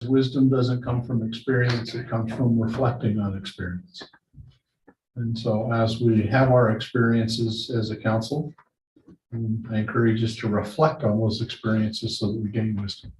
wisdom doesn't come from experience, it comes from reflecting on experience. And so as we have our experiences as a council, I encourage us to reflect on those experiences so that we gain wisdom.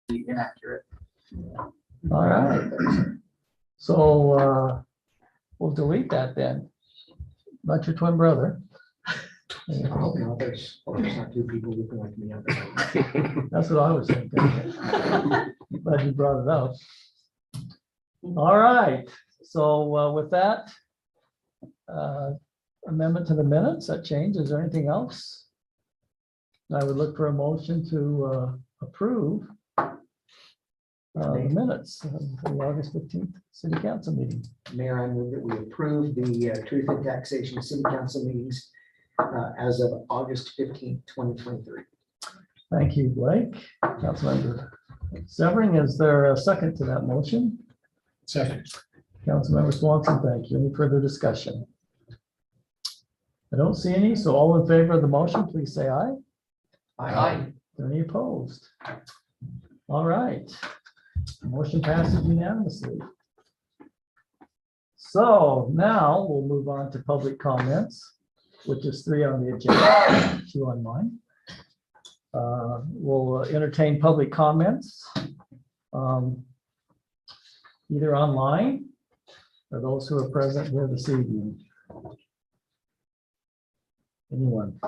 Inaccurate. All right. So we'll delete that then. Not your twin brother. I hope not, there's not two people looking like me out there. That's what I was thinking. Glad you brought it up. All right. So with that, amendment to the minutes, that change, is there anything else? I would look for a motion to approve the minutes of the August 15th City Council meeting. Mayor, I move that we approve the Truth in Taxation City Council meetings as of August 15th, 2023. Thank you, Blake. Councilmember Severing, is there a second to that motion? Second. Councilmember Swanson, thank you. Any further discussion? I don't see any, so all in favor of the motion, please say aye. Aye. Any opposed? All right. Motion passes unanimously. So now we'll move on to public comments, which is 3 on the agenda, 2 on mine. We'll entertain public comments, either online or those who are present here this evening. Anyone?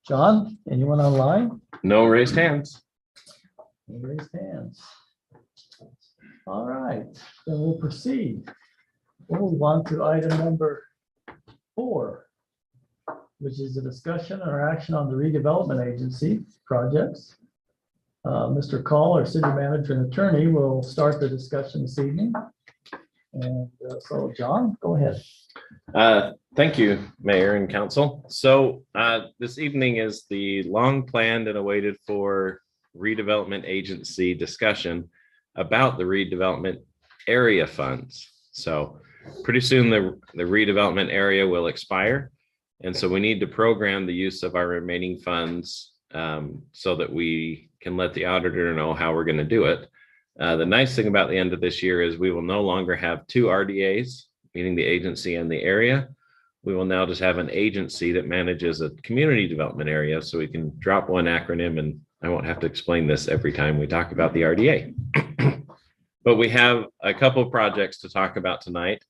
John, anyone online? No raised hands. No raised hands. All right, then we'll proceed. We'll move on to item number 4, which is a discussion or action on the redevelopment agency projects. Mr. Call, our city manager and attorney, will start the discussion this evening. And so, John, go ahead. Thank you, Mayor and Council. So this evening is the long planned and awaited for redevelopment agency discussion about the redevelopment area funds. So pretty soon the redevelopment area will expire. And so we need to program the use of our remaining funds so that we can let the auditor know how we're going to do it. The nice thing about the end of this year is we will no longer have 2 RDAs, meaning the agency and the area. We will now just have an agency that manages a community development area, so we can drop one acronym, and I won't have to explain this every time we talk about the RDA. But we have a couple of projects to talk about tonight.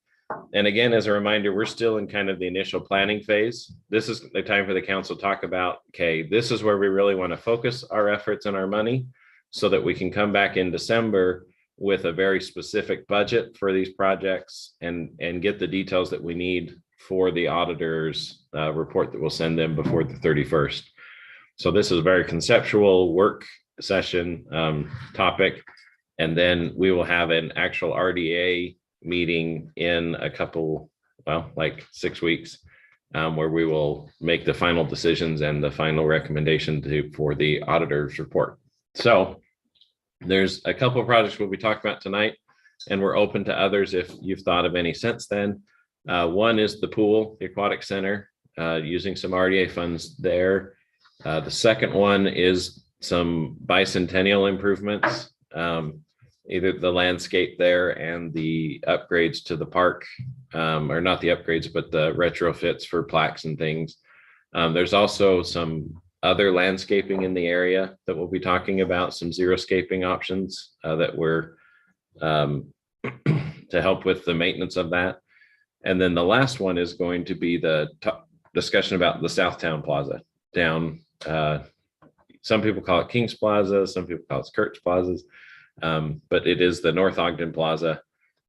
And again, as a reminder, we're still in kind of the initial planning phase. This is the time for the council to talk about, okay, this is where we really want to focus our efforts and our money so that we can come back in December with a very specific budget for these projects and get the details that we need for the auditor's report that we'll send them before the 31st. So this is a very conceptual work session topic. And then we will have an actual RDA meeting in a couple, well, like 6 weeks, where we will make the final decisions and the final recommendation for the auditor's report. So there's a couple of projects we'll be talking about tonight, and we're open to others if you've thought of any since then. One is the pool, the aquatic center, using some RDA funds there. The second one is some bicentennial improvements, either the landscape there and the upgrades to the park, or not the upgrades, but the retrofits for plaques and things. There's also some other landscaping in the area that we'll be talking about, some xeriscaping options that we're to help with the maintenance of that. And then the last one is going to be the discussion about the Southtown Plaza down. Some people call it King's Plaza, some people call it Kurt's Plazas, but it is the North Ogden Plaza.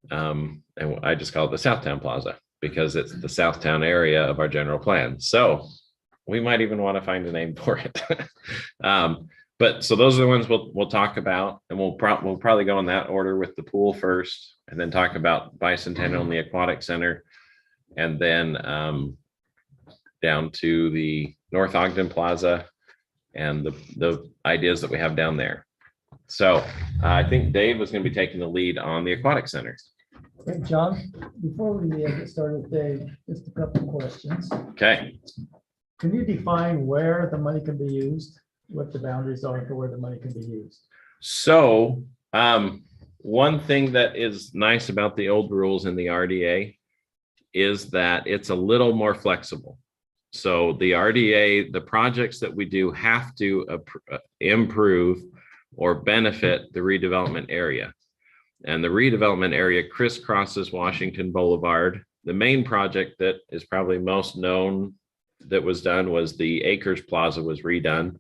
And I just call it the Southtown Plaza because it's the Southtown area of our general plan. So we might even want to find a name for it. But so those are the ones we'll talk about, and we'll probably go in that order with the pool first, and then talk about bicentennial and the aquatic center, and then down to the North Ogden Plaza and the ideas that we have down there. So I think Dave was going to be taking the lead on the aquatic center. Okay, John, before we get started with Dave, just a couple of questions. Okay. Can you define where the money can be used, what the boundaries are for where the money can be used? So one thing that is nice about the old rules in the RDA is that it's a little more flexible. So the RDA, the projects that we do have to improve or benefit the redevelopment area. And the redevelopment area crisscrosses Washington Boulevard. The main project that is probably most known that was done was the Acres Plaza was redone.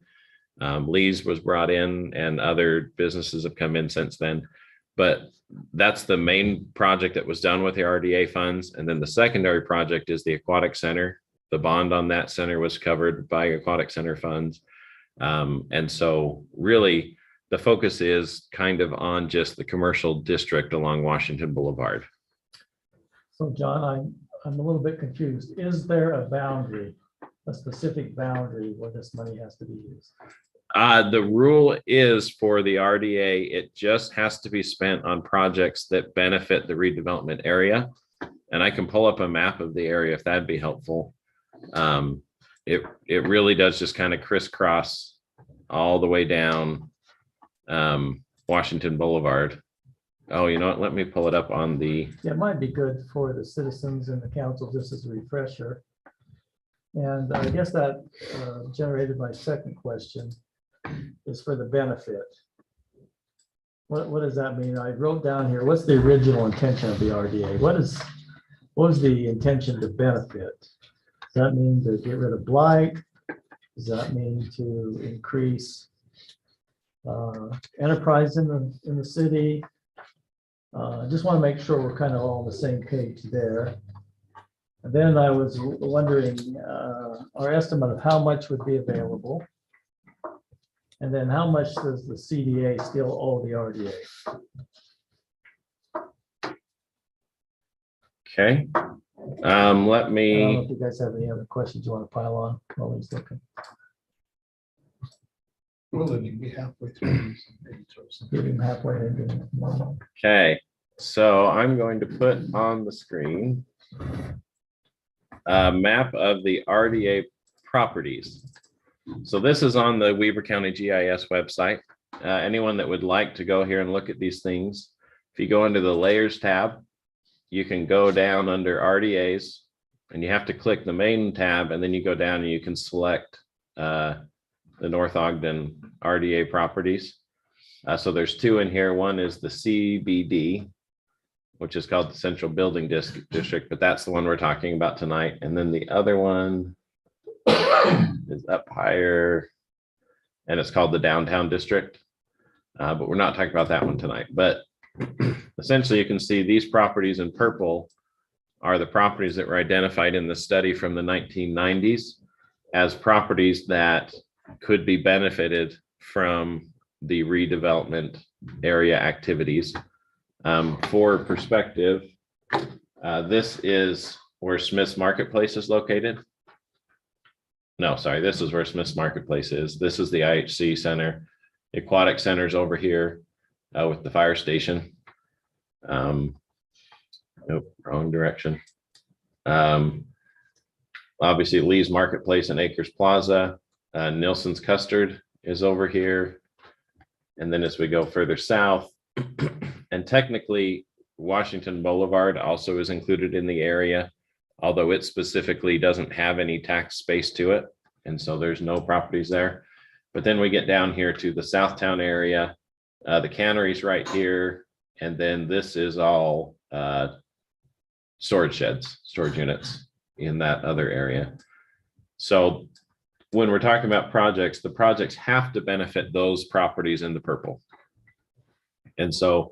Lee's was brought in and other businesses have come in since then. But that's the main project that was done with the RDA funds. And then the secondary project is the aquatic center. The bond on that center was covered by aquatic center funds. And so really the focus is kind of on just the commercial district along Washington Boulevard. So John, I'm a little bit confused. Is there a boundary, a specific boundary where this money has to be used? The rule is for the RDA, it just has to be spent on projects that benefit the redevelopment area. And I can pull up a map of the area if that'd be helpful. It really does just kind of crisscross all the way down Washington Boulevard. Oh, you know what? Let me pull it up on the. Yeah, it might be good for the citizens and the council, just as a refresher. And I guess that generated my second question, is for the benefit. What does that mean? I wrote down here, what's the original intention of the RDA? What was the intention to benefit? Does that mean to get rid of blight? Does that mean to increase enterprise in the city? I just want to make sure we're kind of all on the same page there. And then I was wondering our estimate of how much would be available. And then how much does the CDA still owe the RDA? Okay. Let I don't know me. if you guys have any other questions you want to pile on while he's looking. Well, then you'd be halfway through. Get him halfway into. Okay, so I'm going to put on the screen a map of the RDA properties. So this is on the Weber County GIS website. Anyone that would like to go here and look at these things, if you go into the layers tab, you can go down under RDAs and you have to click the main tab, and then you go down and you can select the North Ogden RDA properties. So there's two in here. One is the CBD, which is called the Central Building District, but that's the one we're talking about tonight. And then the other one is up higher, and it's called the Downtown District. But we're not talking about that one tonight. But essentially, you can see these properties in purple are the properties that were identified in the study from the 1990s as properties that could be benefited from the redevelopment area activities. For perspective, this is where Smith's Marketplace is located. No, sorry, this is where Smith's Marketplace is. This is the IHC Center. The Aquatic Center's over here with the fire station. Nope, wrong direction. Obviously, Lee's Marketplace and Acres Plaza. Nilsson's Custard is over here. And then as we go further south, and technically Washington Boulevard also is included in the area, although it specifically doesn't have any tax space to it. And so there's no properties there. But then we get down here to the Southtown area, the cannery's right here. And then this is all storage sheds, storage units in that other area. So when we're talking about projects, the projects have to benefit those properties in the purple. And so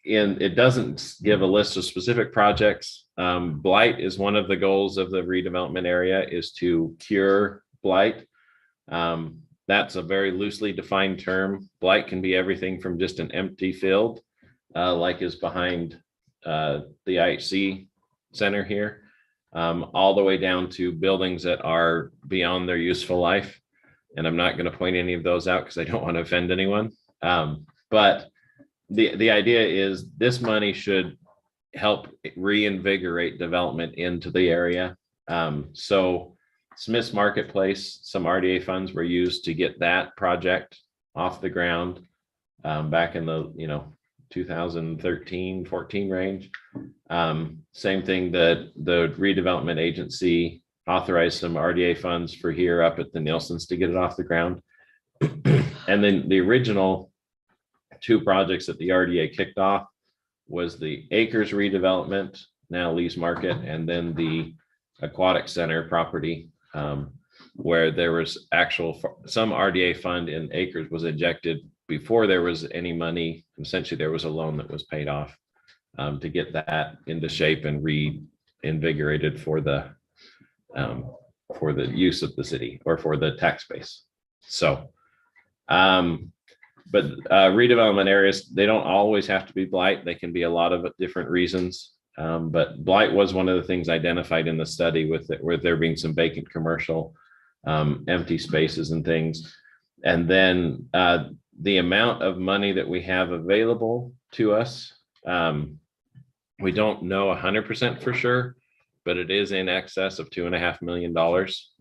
it doesn't give a list of specific projects. Blight is one of the goals of the redevelopment area, is to cure blight. That's a very loosely defined term. Blight can be everything from just an empty field, like is behind the IHC Center here, all the way down to buildings that are beyond their useful life. And I'm not going to point any of those out because I don't want to offend anyone. But the idea is this money should help reinvigorate development into the area. So Smith's Marketplace, some RDA funds were used to get that project off the ground back in the 2013-14 range. Same thing, that the redevelopment agency authorized some RDA funds for here up at the Nilssons to get it off the ground. And then the original two projects that the RDA kicked off was the Acres redevelopment, now Lee's Market, and then the Aquatic Center property, where there was some RDA fund in Acres was injected before there was any money. Essentially, there was a loan that was paid off to get that into shape and reinvigorated for the use of the city or for the tax base. So, but redevelopment areas, they don't always have to be blight. They can be a lot of different reasons. But blight was one of the things identified in the study with there being some vacant commercial, empty spaces and things. And then the amount of money that we have available to us, we don't know 100% for sure, but it is in excess of $2.5 million.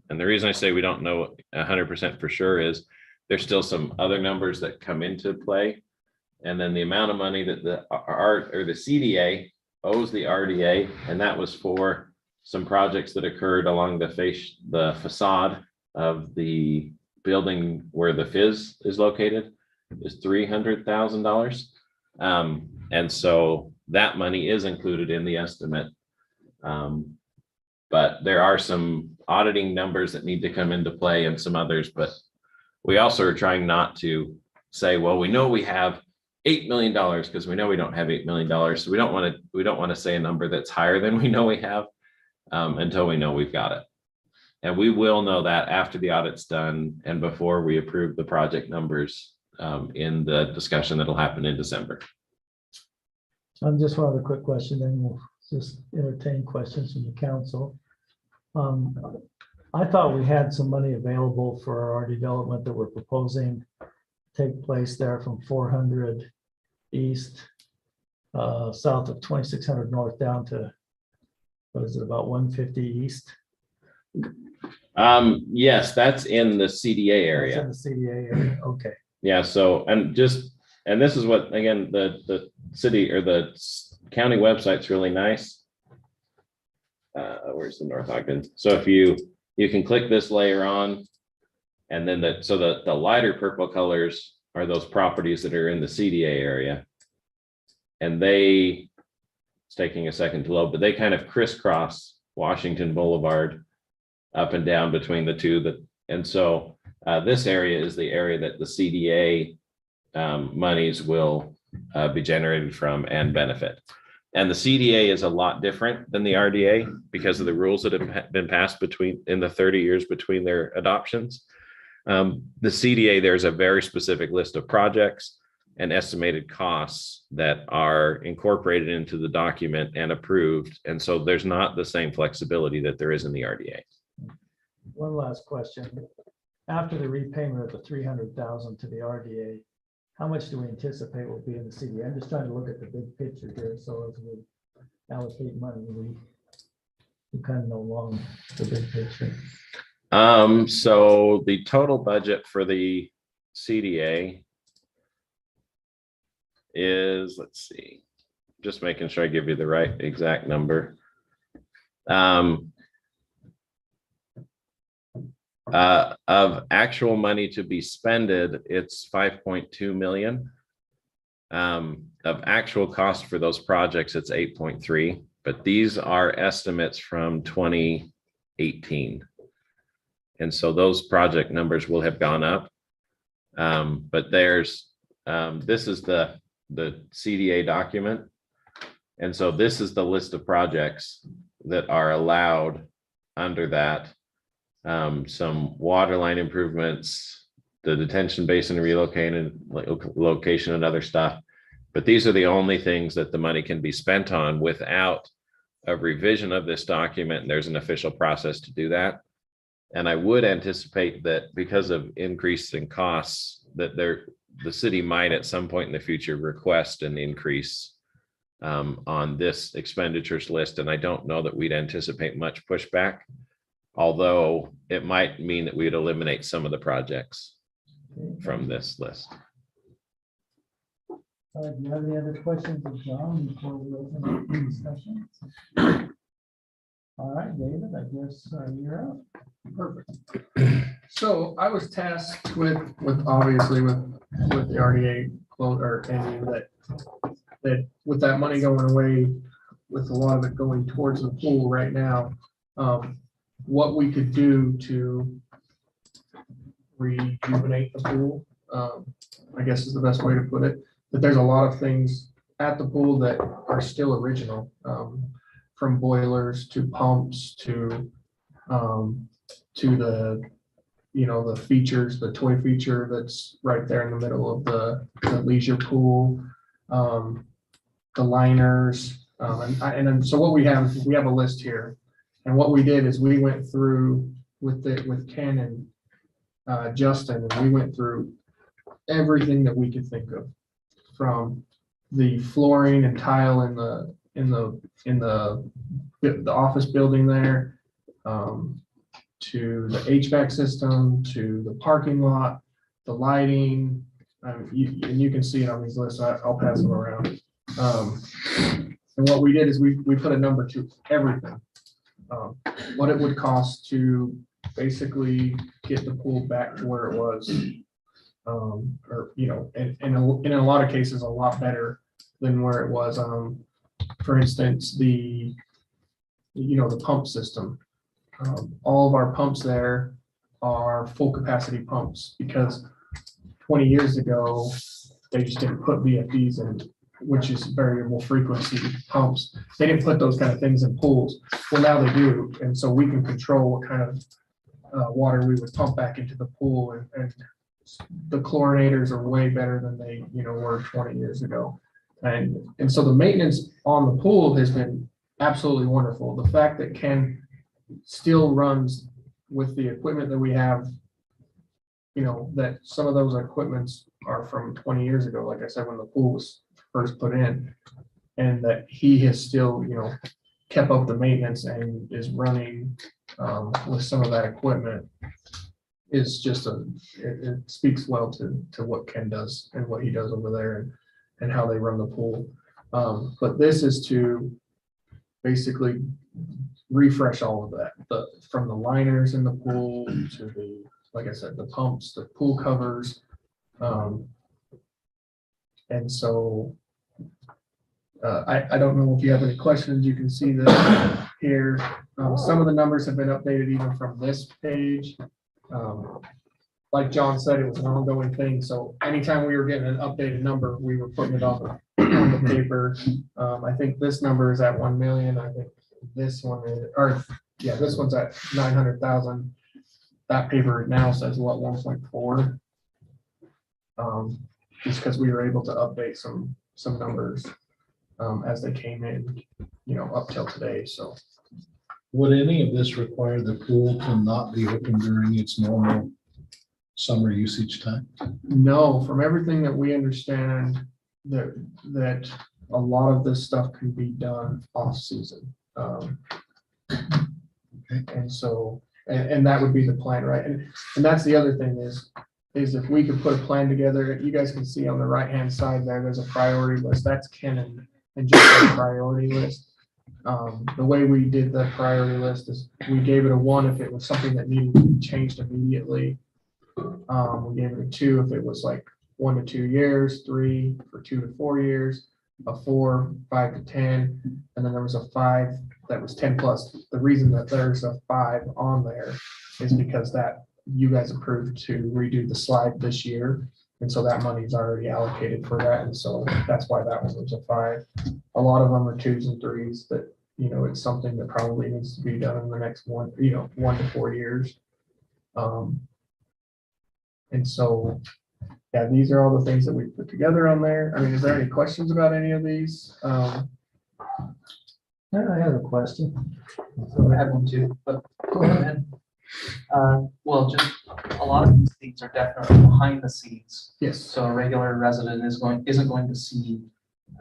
And the reason I say we don't know 100% for sure is there's still some other numbers that come into play. And then the amount of money that the CDA owes the RDA, and that was for some projects that occurred along the facade of the building where the Fizz is located, is $300,000. And so that money is included in the estimate. But there are some auditing numbers that need to come into play and some others, but we also are trying not to say, well, we know we have $8 million because we know we don't have $8 million. So we don't want to say a number that's higher than we know we have until we know we've got it. And we will know that after the audit's done and before we approve the project numbers in the discussion that'll happen in December. Just one other quick question, then we'll just entertain questions from the council. I thought we had some money available for our development that we're proposing take place there from 400 east, south of 2600 north down to, what is it, about 150 east? Yes, that's in the CDA area. That's in the CDA area, okay. Yeah, so, and this is what, again, the city or the county website's really nice. Where's the North Ogden? So if you can click this layer on, and then the lighter purple colors are those properties that are in the CDA area. And it's taking a second to load, but they kind of crisscross Washington Boulevard up and down between the two. And so this area is the area that the CDA monies will be generated from and benefit. And the CDA is a lot different than the RDA because of the rules that have been passed in the 30 years between their adoptions. The CDA, there's a very specific list of projects and estimated costs that are incorporated into the document and approved. And so there's not the same flexibility that there is in the RDA. One last question. After the repayment of the 300,000 to the RDA, how much do we anticipate will be in the CDA? I'm just trying to look at the big picture here. So as we allocate money, we kind of know along the big picture. So the total budget for the CDA is, let's see, just making sure I give you the right exact number. Of actual money to be spended, it's 5.2 million. Of actual cost for those projects, it's 8.3, but these are estimates from 2018. And so those project numbers will have gone up. But this is the CDA document. And so this is the list of projects that are allowed under that. Some water line improvements, the detention basin location and other stuff. But these are the only things that the money can be spent on without a revision of this document. There's an official process to do that. And I would anticipate that because of increase in costs, that the city might at some point in the future request an increase on this expenditures list. And I don't know that we'd anticipate much pushback, although it might mean that we'd eliminate some of the projects from this list. Do you have any other questions of John before we open up the discussion? All right, David, I guess you're up. Perfect. So I was tasked with obviously with the RDA close or ending that with that money going away, with a lot of it going towards the pool right now, what we could do to rejuvenate the pool, I guess is the best way to put it. But there's a lot of things at the pool that are still original, from boilers to pumps to the, the features, the toy feature that's right there in the middle of the leisure pool, the liners, and so what we have a list here, and what we did is we went through with Ken Justin, and we went through everything that we could think of, from the flooring and tile in the office building there, to the HVAC system, to the parking lot, the lighting. And you can see it on these lists. I'll pass them around. And what we did is we put a number to everything. What it would cost to basically get the pool back to where it was. Or, in a lot of cases, a lot better than where it was. For instance, the pump system. All of our pumps there are full capacity pumps because 20 years ago, they just didn't put VFDs in, which is variable frequency pumps. They didn't put those kind of things in pools. Well, now they do. And so we can control what kind of water we would pump back into the pool. And the chlorinators are way better than they, were 20 years ago. And so the maintenance on the pool has been absolutely wonderful. The fact that Ken still runs with the equipment that we have, that some of those equipments are from 20 years ago, like I said, when the pool was first put in, and that he has still, kept up the maintenance and is running with some of that equipment is just it speaks well to what Ken does and what he does over there and how they run the pool. But this is to basically refresh all of that, from the liners in the pool to the, like I said, the pumps, the pool covers. And so I don't know if you have any questions. You can see that here. Some of the numbers have been updated even from this page. Like John said, it was an ongoing thing. So anytime we were getting an updated number, we were putting it on the paper. I think this number is at 1 million. I think this one is, this one's at 900,000. That paper now says what, 1.4. Just because we were able to update some numbers as they came in, up till today. So Would any of this require the pool to not be open during its normal summer usage time? no, from everything that we understand, that a lot of this stuff can be done off season. And so, and that would be the plan, right? And that's the other thing is if we could put a plan together, you guys can see on the right-hand side there's a priority list. That's Ken and just a priority list. The way we did the priority list is we gave it a 1 if it was something that needed to be changed immediately. We gave it a 2 if it was like 1 to 2 years, 3 for 2 to 4 years, a 4, 5 to 10, and then there was a 5 that was 10 plus. The reason that there's a 5 on there is because that you guys approved to redo the slide this year. And so that money is already allocated for that. And so that's why that one was a 5. A lot of them are 2s and 3s that, it's something that probably needs to be done in the next 1 to 4 years. And so, yeah, these are all the things that we put together on there. I mean, is there any questions about any of these? I have a question. I have one too, but go ahead. Well, just a lot of these things are definitely behind the scenes. Yes. So a regular resident isn't going to see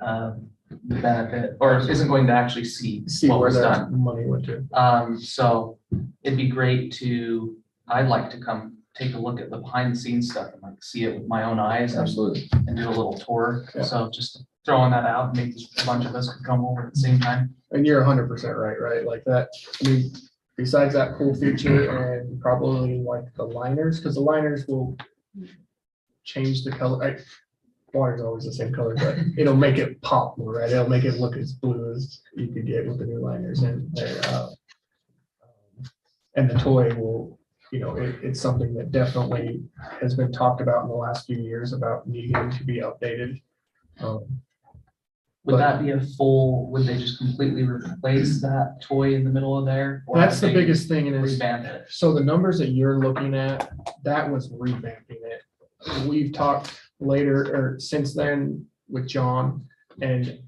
the benefit, or isn't going to actually see what where was that done. money went to. So it'd be great I'd like to come take a look at the behind the scenes stuff and like see it with my own eyes. Absolutely. And do a little tour. Yeah. So just throwing that out, maybe a bunch of us could come over at the same time. And you're 100% right? Like that. I mean, besides that pool feature and probably like the liners, because the liners will change the color. Water's always the same color, but it'll make it pop more, right? It'll make it look as blue as you could get with the new liners in there. And the toy will, it's something that definitely has been talked about in the last few years about needing to be updated. Would that be would they just completely replace that toy in the middle of there? Or That's the would they biggest thing in it. revamp it? So the numbers that you're looking at, that was revamping it. We've talked later or since then with John, and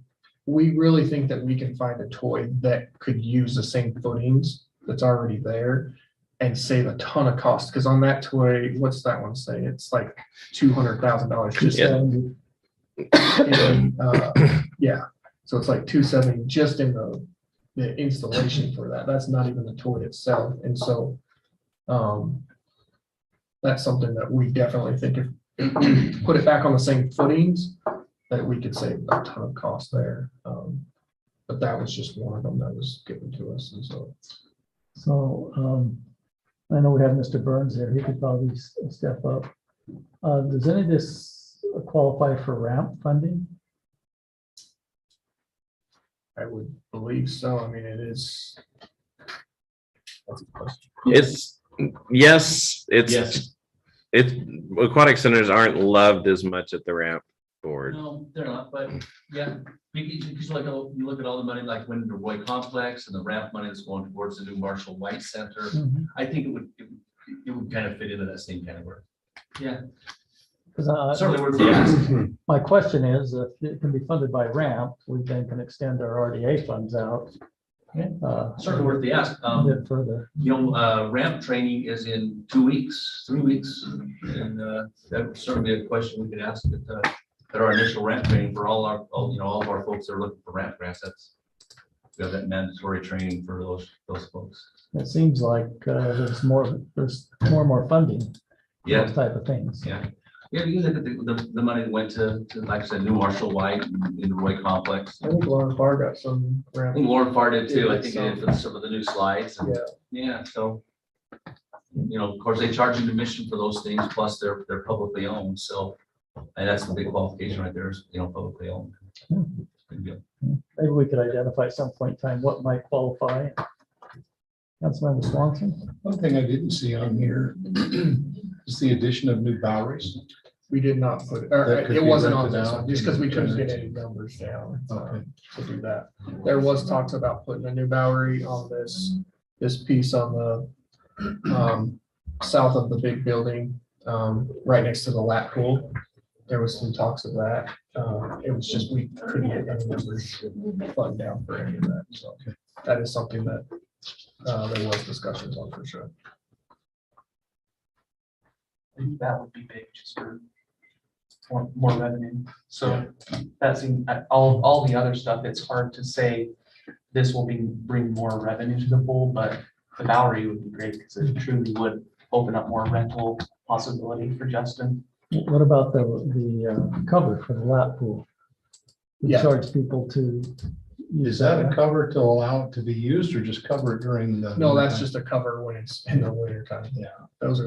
we really think that we can find a toy that could use the same footings that's already there. and save a ton of cost, because on that toy, what's that one say? It's like $200,000 just Yeah. yeah, so it's like 270 just in the installation for that. That's not even the toy itself. And so that's something that we definitely think if we put it back on the same footings, that we could save a ton of cost there. But that was just one of them that was given to us. And so So, I know we have Mr. Burns there, he could probably step up. Does any of this qualify for ramp funding? I would believe so. I mean, it is. That's a question. It's, yes, Yes. it's, aquatic centers aren't loved as much at the ramp board. No, they're not, but yeah, because like, you look at all the money, like when the Roy Complex and the ramp money that's going towards the new Marshall White Center, I think it would kind of fit into that same category. Yeah, Because certainly worth the ask. my question is, if it can be funded by ramp, we then can extend our RDA funds out. Certainly worth the ask. A bit further. Ramp training is in 2 weeks, 3 weeks, and that would certainly be a question we could ask at our initial ramp training for all of our folks that are looking for ramp grants. We have that mandatory training for those folks. It seems like there's more and more funding. for Yeah. Those type of things. Yeah. Yeah, you look at the money that went to, like I said, new Marshall White in the Roy Complex. I think Lauren Farr got some. I think Lauren Farr did too. I think they did for some of the new slides. and- Yeah. Yeah, so, of course, they charge an admission for those things, plus they're publicly owned, so, and that's the big qualification right there is, publicly owned. Good deal. Maybe we could identify at some point in time what might qualify. Councilmember Swanson? One thing I didn't see on here is the addition of new Boweries. We did not put, That or could it be wasn't on rented this out one, just because we couldn't get and- any numbers down Okay. to do that. There was talks about putting a new Bowery on this piece on the south of the big building, right next to the lap pool. There was some talks of that. It was just, we couldn't get any numbers plugged down for any of that. So that is something that there was discussions on for sure. I think that would be big just for more revenue. So that seems, all the other stuff, it's hard to say this will bring more revenue to the pool, but the Bowery would be great because it truly would open up more rental possibility for Justin. What about the cover for the lap pool? We Yeah. charge people to use Is that a cover to allow it to be used or just cover it during the? No, that's just a cover when it's in the winter time. Yeah, those,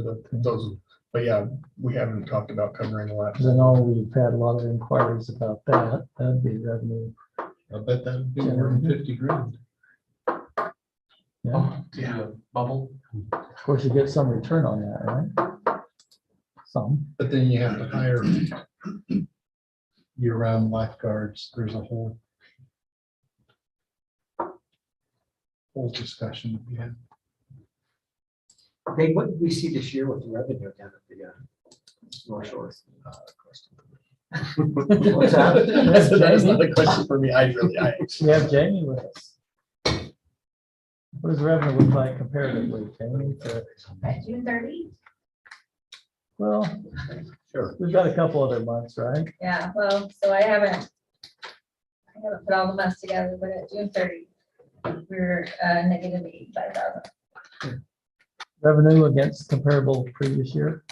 but yeah, we haven't talked about covering the lap. Because I know we've had a lot of inquiries about that. That'd be revenue. I bet that would be more than 50 grand. Yeah, To do a bubble. of course, you get some return on that, right? Some. But then you have to hire year-round lifeguards. There's a whole discussion to be had. Hey, what did we see this year with the revenue down at the North Shore? What's that? That's not a question for me. We have Jamie with us. What does revenue look like comparatively, Jamie? At June 30? Well, Sure. we've got a couple other months, right? Yeah, well, so I haven't put all the months together, but at June 30, we're negative 85,000. Revenue against comparable previous year.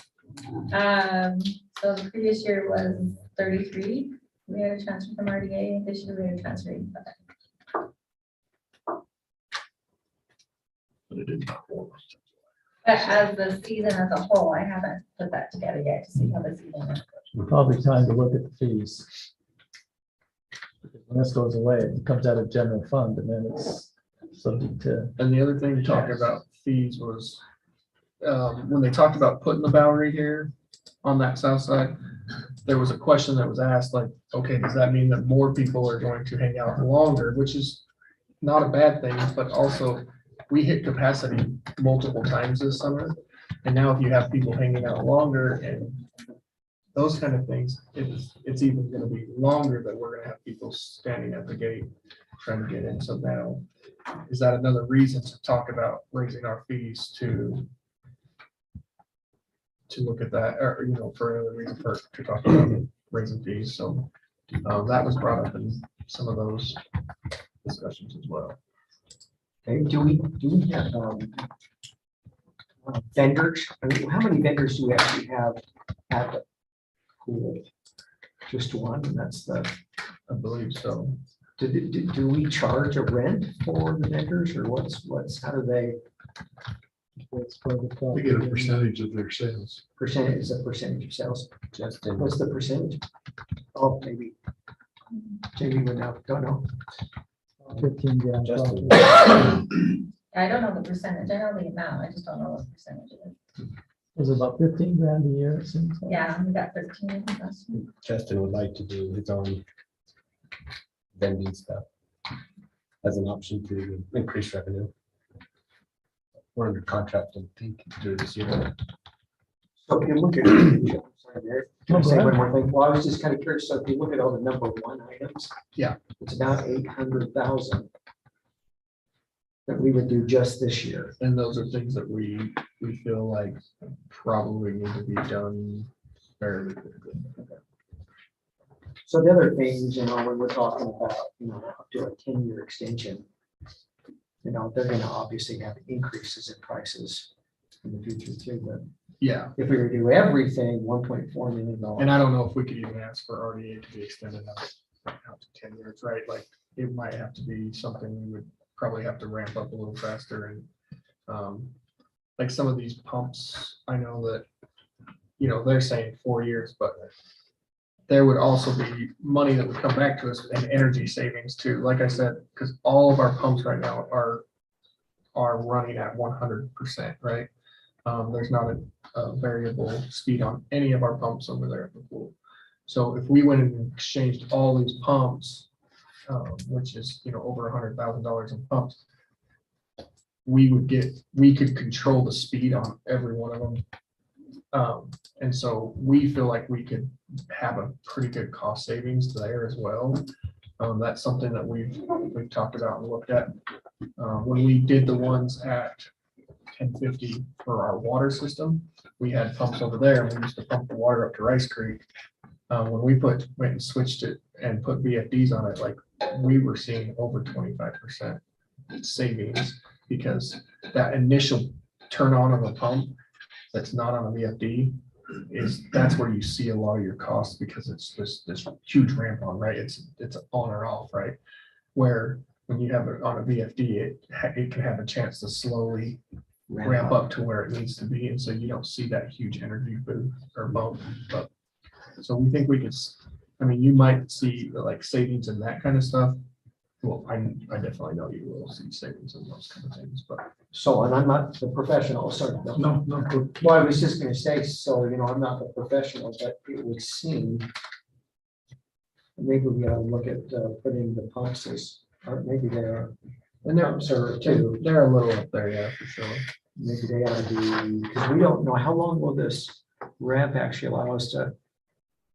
So the previous year was 33. We had a transfer from RDA. This year we had a transfer. 85. But as the season as a whole, I haven't put that together yet to see how the season went. Probably time to look at the fees. When this goes away, it comes out of general fund and then it's subject to. And the other thing talking about fees was, when they talked about putting the Bowery here on that south side, there was a question that was asked, like, okay, does that mean that more people are going to hang out longer, which is not a bad thing, but also we hit capacity multiple times this summer. And now if you have people hanging out longer and those kind of things, it's even gonna be longer that we're gonna have people standing at the gate trying to get in. So now, is that another reason to talk about raising our fees to look at that, or, you know, for another reason to talk about raising fees? So that was brought up in some of those discussions as well. Okay, do we have vendors? I mean, how many vendors do we actually have at the pool? Just one, and that's the, I believe so. do we charge a rent for the vendors, or how do they, It's for the They get a percentage of their sales. percentage, is a percentage of sales? What's the percentage? Oh, maybe. Jamie would know, don't know. 15 grand. Justin. probably. I don't know the percentage. I know the amount. I just don't know what the percentage it is. It's about 15 grand a year, it seems like. Yeah, we got 13. That's- Justin would like to do his own vending stuff as an option to increase revenue. We're under contract, I think, through this year. So if you look at, sorry, Mary, can I No, go say ahead. one more thing? Well, I was just kind of curious, so if you look at all the number one items. Yeah. It's about 800,000 that we would do just this year. And those are things that we feel like probably need to be done fairly quickly. So the other things, you know, when we're talking about, you know, up to a 10-year extension, you know, they're gonna obviously have increases in prices in the future too, but Yeah, if we were to do everything, $1.4 million. and I don't know if we could even ask for RDA to be extended out to 10 years, right? Like, it might have to be something we would probably have to ramp up a little faster and like some of these pumps, I know that, you know, they're saying 4 years, but there would also be money that would come back to us and energy savings too. Like I said, because all of our pumps right now are running at 100%, right? There's not a variable speed on any of our pumps over there at the pool. So if we went and exchanged all these pumps, which is, you know, over $100,000 in pumps, we could control the speed on every one of them. And so we feel like we could have a pretty good cost savings there as well. That's something that we've talked about and looked at. When we did the ones at 1050 for our water system, we had pumps over there and we used to pump the water up to Rice Creek. When we went and switched it and put VFDs on it, like we were seeing over 25% savings, because that initial turn on of a pump that's not on a VFD that's where you see a lot of your costs, because it's this huge ramp on, right? It's on or off, right? Where when you have it on a VFD, it can have a chance to slowly ramp up to where it needs to be, and so you don't see that huge energy boost or bump. But so we think we could, I mean, you might see like savings in that kind of stuff. Well, I definitely know you will see savings in those kind of things, but So, and I'm not the professional, sorry. Bill. No, Well, I was just gonna say, so, you know, I'm not the professional, but it would seem maybe we ought to look at putting the pumps as, or maybe they're, and pumps are too, they're a little up there, yeah, for sure. maybe they ought to be, because we don't know, how long will this ramp actually allow us to,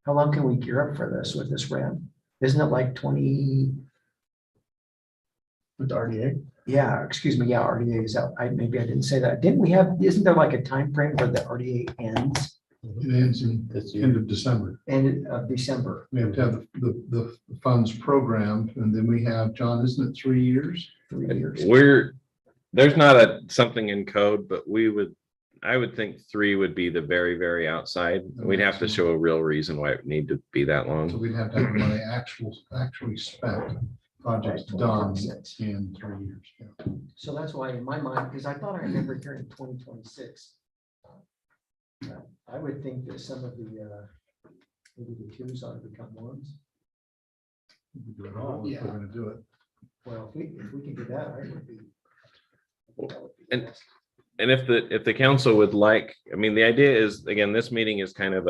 how long can we gear up for this with this ramp? Isn't it like 20? With the RDA. Yeah, excuse me, yeah, RDA is out. Maybe I didn't say that. Didn't we have, isn't there like a time frame where the RDA ends? it ends in This year. end of December. End of December. We have to have the funds programmed, and then we have, John, isn't it 3 years? 3 years. There's not something in code, but I would think 3 would be the very, very outside. We'd have to show a real reason why it would need to be that So long. we'd have to have the money actually spent, projects done in 3 years. Yeah. So that's why in my mind, because I thought I remember hearing 2026. I would think that some of the, maybe the twos ought to become ones. We can do it all if we're gonna do it. Well, if we can do that, I would be. that would be And- best. And if the council would like, I mean, the idea is, again, this meeting is kind of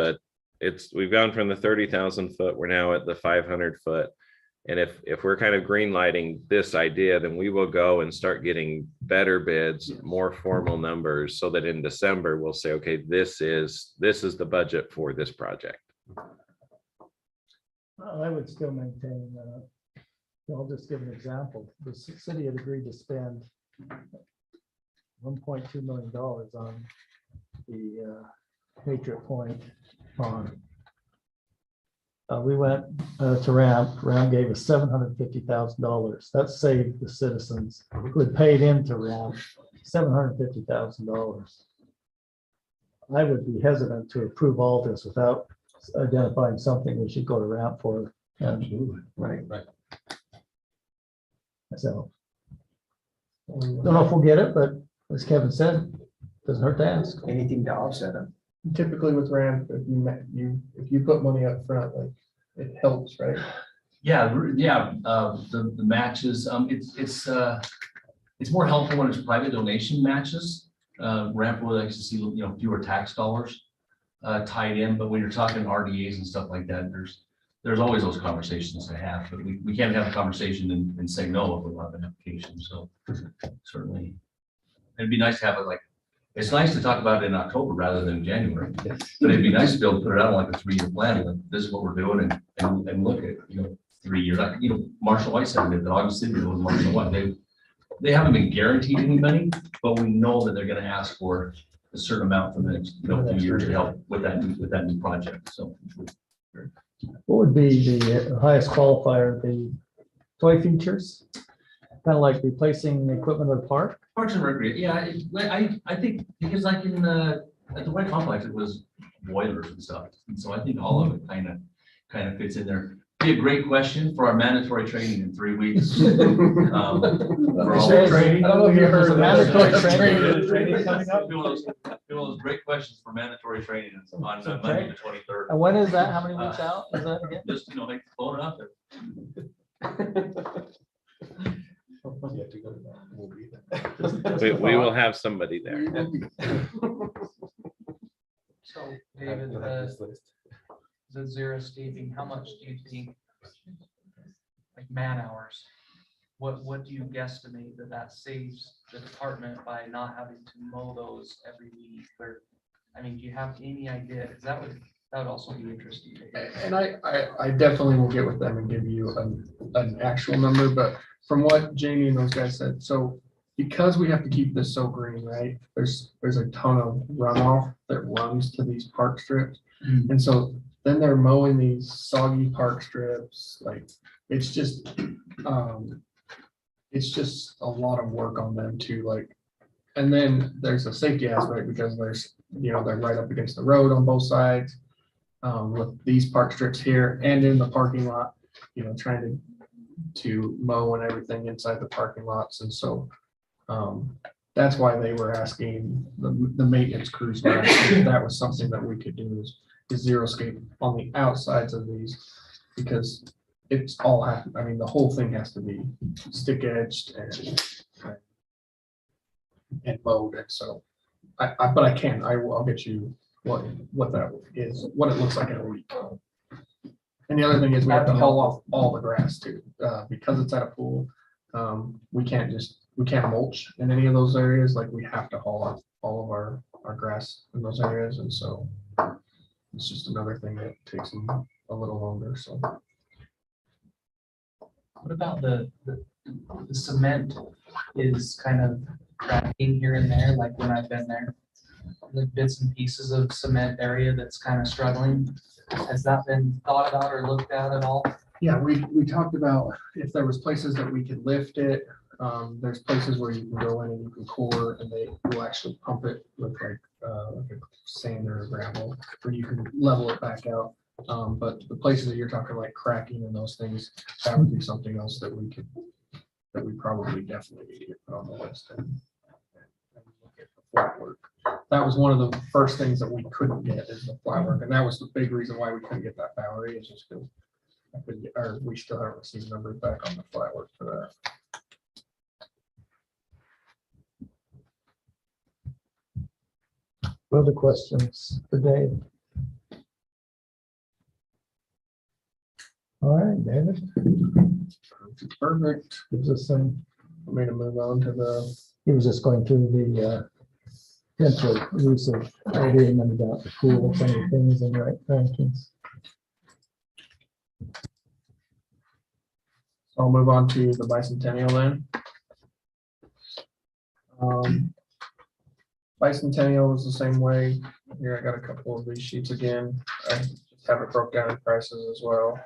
we've gone from the 30,000 foot, we're now at the 500 foot. And if we're kind of green lighting this idea, then we will go and start getting better bids, more formal numbers, so that in December, we'll say, okay, this is the budget for this project. I would still maintain, I'll just give an example. The city had agreed to spend $1.2 million on the Patriot Point pond. We went to Ram gave us $750,000. That saved the citizens who had paid into Ram $750,000. I would be hesitant to approve all this without identifying something we should go to Ram for. And Right. so, don't know if we'll get it, but as Kevin said, doesn't hurt to ask. Anything to offset it. Typically with ramp, if you put money up front, like, it helps, right? Yeah, the matches, it's more helpful when it's private donation matches. Ramp would like to see, fewer tax dollars tied in, but when you're talking RDAs and stuff like that, there's always those conversations to have, but we can't have a conversation and say no if we want an application, so certainly. It'd be nice to have it like, it's nice to talk about it in October rather than January, but it'd be nice to be able to put it out on like a 3-year plan, like this is what we're doing and look at, 3 years, like, Marshall White said that obviously we're doing Marshall White, they haven't been guaranteed any money, but we know that they're gonna ask for a certain amount for the next, few years to help with that new project, so. What would be the highest qualifier, the toy features? Kind of like replacing the equipment of the park? Parks and Recreation, yeah, I think, because like in at the White Complex, it was boilers and stuff, and so I think all of it kind of fits in there. Be a great question for our mandatory training in 3 weeks. For all the training. I don't know if you heard There's a that. mandatory training coming up. Be one of those great questions for mandatory training on Monday the 23rd. And when is that? How many weeks out is that again? Just, like, phone it out there. You have to go to that. We'll be there. We will have somebody there. So David, You'll have this list. the zero staging, how much do you think, like man hours? What do you guesstimate that saves the department by not having to mow those every week? Or, I mean, do you have any idea? Because that would also be interesting to hear. And I definitely will get with them and give you an actual number, but from what Jamie and those guys said, so because we have to keep this so green, right? There's a ton of runoff that runs to these park strips. And so then they're mowing these soggy park strips, like, it's just a lot of work on them too, like, and then there's a safety aspect because there's, they're right up against the road on both sides. With these park strips here and in the parking lot, trying to mow and everything inside the parking lots. And so that's why they were asking, the maintenance crews were asking if that was something that we could do is zero scape on the outsides of these, because it's all I mean, the whole thing has to be stick edged and mowed. And so but I'll get you what that is, what it looks like in a week. And the other thing is we have to haul off all the grass too, because it's at a pool. We can't mulch in any of those areas. Like, we have to haul off all of our grass in those areas. And so it's just another thing that takes them a little longer, so. What about the cement is kind of cracking here and there, like when I've been there? Like bits and pieces of cement area that's kind of struggling. Has that been thought about or looked at all? Yeah, we talked about if there was places that we could lift it. There's places where you can go in and you can core and they will actually pump it with like a sand or gravel, where you can level it back out. But the places that you're talking like cracking and those things, that would be something else that we probably definitely need to get put on the list and look at the flat work. That was one of the first things that we couldn't get is the flat work, and that was the big reason why we couldn't get that Bowery, is just because we still haven't received numbers back on the flat work for that. Other questions for Dave? All right, David, Perfect. gives us some, I'm going to move on to the, he was just going through the potential use of radium and about the pool, some of the things and right rankings. I'll move on to the bicentennial then. Bicentennial was the same way. Here, I got a couple of these sheets again. I just have it broke down in prices as well.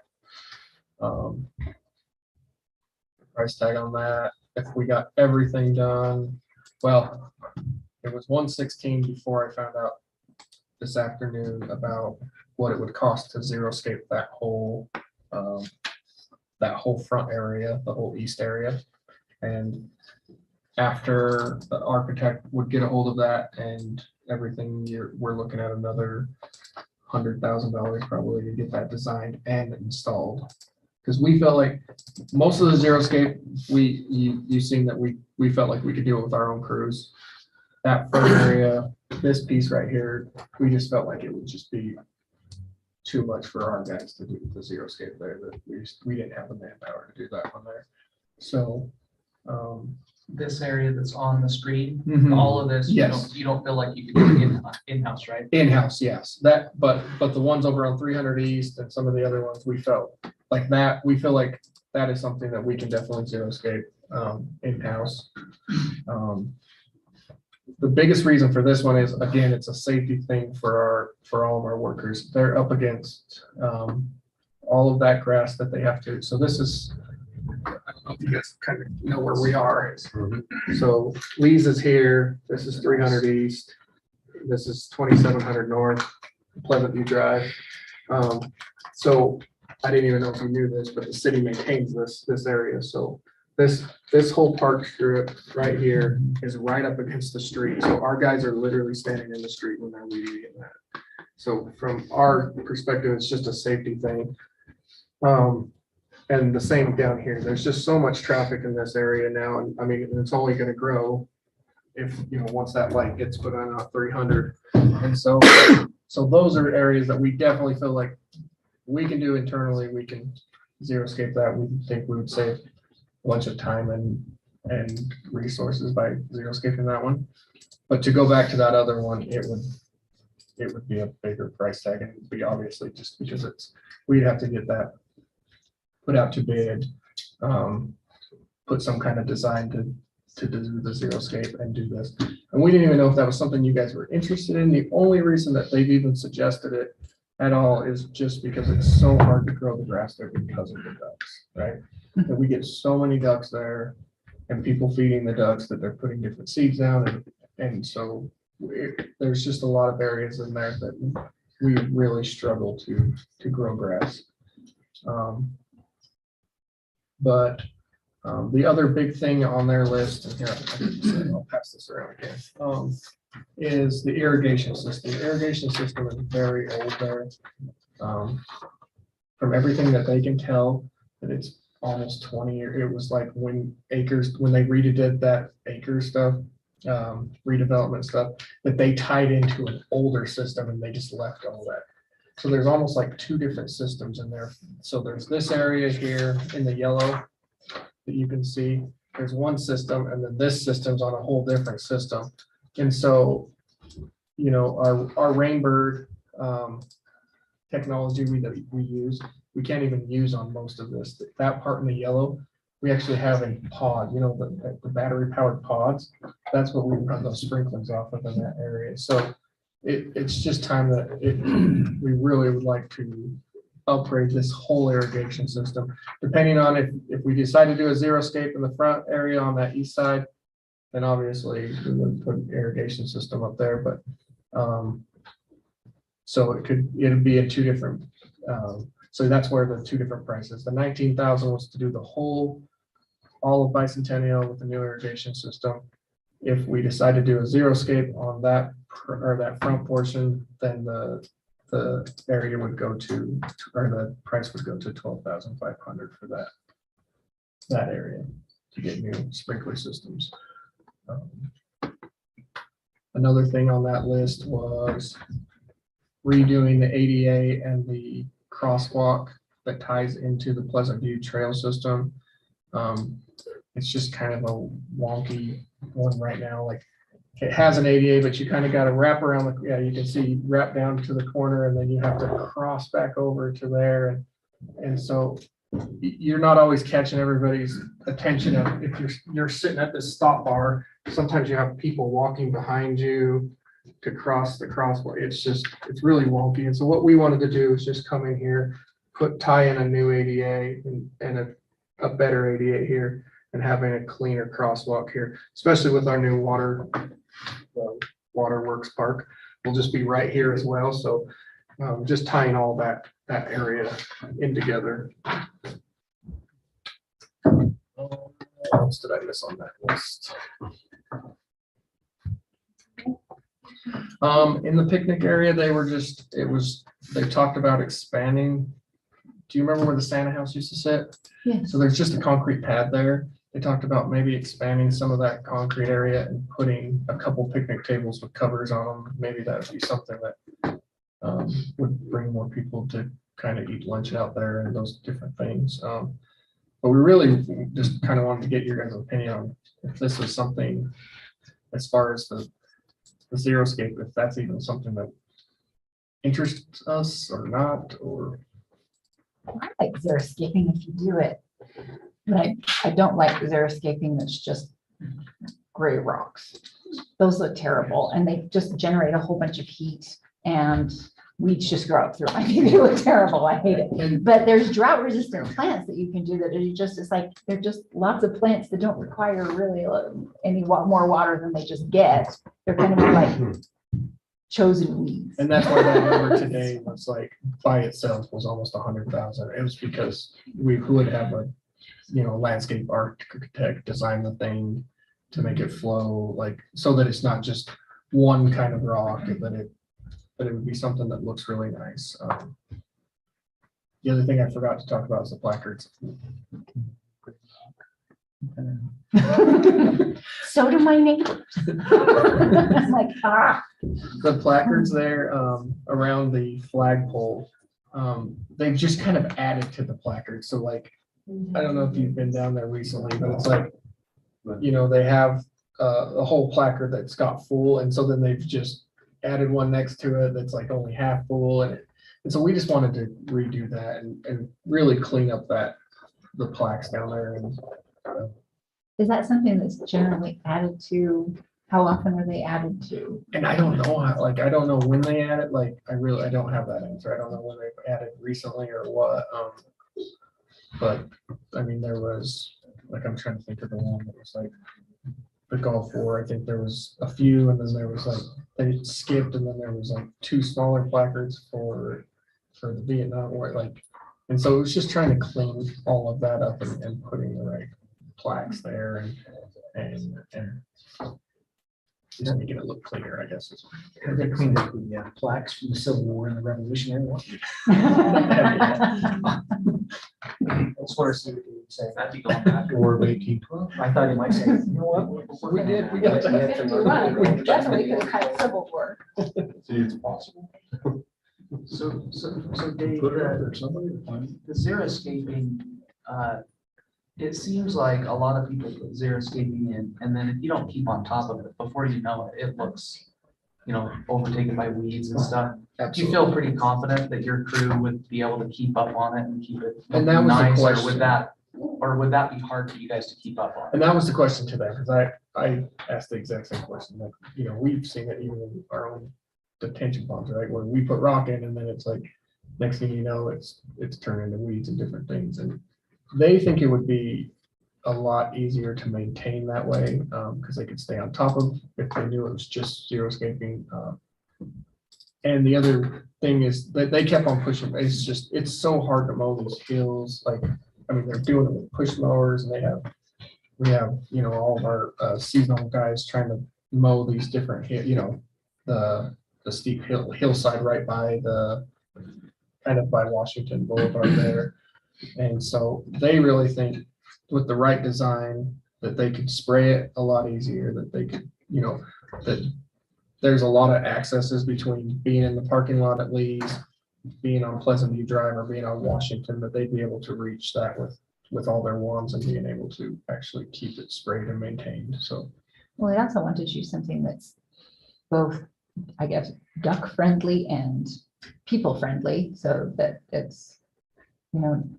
Price tag on that, if we got everything done, well, it was 116 before I found out this afternoon about what it would cost to xeriscape that whole front area, the whole east area. And after the architect would get a hold of that and everything, we're looking at another $100,000 probably to get that designed and installed. Because we felt like most of the xeriscape, you've seen that we felt like we could do it with our own crews. That front area, this piece right here, we just felt like it would just be too much for our guys to do the xeriscape there, that we didn't have the manpower to do that one there. So, This area that's on the screen, Mhm. all of this, Yes. you don't feel like you could do it in-house, right? in-house, yes, that, but the ones over on 300 East and some of the other ones, we felt like that, we feel like that is something that we can definitely xeriscape in-house. The biggest reason for this one is, again, it's a safety thing for all of our workers. They're up against all of that grass that they have to, so this is, I don't know if you guys kind of know where we are. So Lee's is here, this is 300 East, this is 2700 North, Pleasant View Drive. So I didn't even know if you knew this, but the city maintains this area, so this whole park strip right here is right up against the street, so our guys are literally standing in the street when they're weeding that. So from our perspective, it's just a safety thing. And the same down here, there's just so much traffic in this area now, and I mean, it's only gonna grow if, once that light gets put on 300. And so those are areas that we definitely feel like we can do internally, we can xeriscape that, we think we would save a bunch of time and resources by xeriscaping that one. But to go back to that other one, it would be a bigger price tag, and it'd be obviously just because we'd have to get that put out to bid, put some kind of design to do the xeriscape and do this. And we didn't even know if that was something you guys were interested in. The only reason that they've even suggested it at all is just because it's so hard to grow the grass there because of the ducks, right? That we get so many ducks there and people feeding the ducks that they're putting different seeds down. And so there's just a lot of areas in there that we really struggle to grow grass. But the other big thing on their list, and here, I'll pass this around again, is the irrigation system. The irrigation system is very old there. From everything that they can tell, that it's almost 20 years. It was like when they redid that acre stuff, redevelopment stuff, that they tied into an older system and they just left all that. So there's almost like two different systems in there. So there's this area here in the yellow that you can see. There's one system, and then this system's on a whole different system. And so, our Rainbird technology that we use, we can't even use on most of this. That part in the yellow, we actually have a pod, the battery powered pods. That's what we run those sprinklers off of in that area. So it's just time that we really would like to upgrade this whole irrigation system. Depending on if we decide to do a xeriscape in the front area on that east side, then obviously we would put an irrigation system up there. But so it'd be a two different. So that's where the two different prices. The 19,000 was to do all of Bicentennial with the new irrigation system. If we decide to do a xeriscape on that front portion, then the area would go to, or the price would go to 12,500 for that area to get new sprinkler systems. Another thing on that list was redoing the ADA and the crosswalk that ties into the Pleasant View trail system. It's just kind of a wonky one right now. Like, it has an ADA, but you kind of got to wrap around you can see wrap down to the corner, and then you have to cross back over to there. And so you're not always catching everybody's attention. If you're sitting at this stop bar, sometimes you have people walking behind you to cross the crosswalk. It's really wonky. And so what we wanted to do is just come in here, tie in a new ADA and a better ADA here, and having a cleaner crosswalk here, especially with our new Waterworks Park. We'll just be right here as well. So just tying all that area in together. What else did I miss on that list? In the picnic area, they talked about expanding. Do you remember where the Santa house used to sit? Yeah. So there's just a concrete pad there. They talked about maybe expanding some of that concrete area and putting a couple picnic tables with covers on them. Maybe that would be something that would bring more people to kind of eat lunch out there and those different things. But we really just kind of wanted to get your guys' opinion on if this was something as far as the xeriscape, if that's even something that interests us or not, or. I like xeriscaping if you do it, but I don't like xeriscaping that's just gray rocks. Those look terrible and they just generate a whole bunch of heat and weeds just grow up through them. I think they look terrible. I hate it. But there's drought resistant plants that you can do that are just, it's like, they're just lots of plants that don't require really any more water than they just get. They're kind of like chosen weeds. And that's why that number today was like, by itself was almost 100,000. It was because we would have a, landscape architect design the thing to make it flow, like, so that it's not just one kind of rock, but it would be something that looks really nice. The other thing I forgot to talk about is the placards. So do my neighbors. I'm like, The placards there around the flagpole, they've just kind of added to the placards. So like, I don't know if you've been down there recently, but it's like, they have a whole placard that's got full, and so then they've just added one next to it that's like only half full, and so we just wanted to redo that and really clean up the plaques down there. And is that something that's generally added to? How often are they added to? And I don't know, I don't know when they add it. Like, I don't have that answer. I don't know when they've added recently or what. But I mean, there was, like, I'm trying to think of the one that was like the Gulf War. I think there was a few, and then there was like, they skipped, and then there was like 2 smaller placards for the Vietnam War. Like, and so it was just trying to clean all of that up and putting the right plaques there and just making it look cleaner, I guess. They cleaned up the plaques from the Civil War and the Revolutionary War. That's what I see what you would say. That'd be going back. War of 1812. I thought you might say, you know what? We did, we got that. We definitely could have had Civil War. See, it's possible. So Dave, Put it out there, somebody to find it. the xeriscaping, it seems like a lot of people put xeriscaping in, and then if you don't keep on top of it, before you know it, it looks, overtaken by weeds and stuff. Do you feel pretty confident that your crew would be able to keep up on it and keep it And that was the nice, or question. would that be hard for you guys to keep up on? And that was the question today, because I asked the exact same question. Like, we've seen it even in our own detention ponds, right? Where we put rock in, and then it's like, next thing you know, it's turned into weeds and different things. And they think it would be a lot easier to maintain that way, because they could stay on top of if they knew it was just xeriscaping. And the other thing is that they kept on pushing. It's so hard to mow these hills. Like, I mean, they're doing it with push mowers, and we have all of our seasonal guys trying to mow these different the steep hillside right by by Washington Boulevard there. And so they really think with the right design that they could spray it a lot easier, that they could, that there's a lot of accesses between being in the parking lot at Lee's, being on Pleasant View Drive, or being on Washington, that they'd be able to reach that with all their wands and being able to actually keep it sprayed and maintained. So, Well, I also want to choose something that's both, I guess, duck friendly and people friendly, so that it's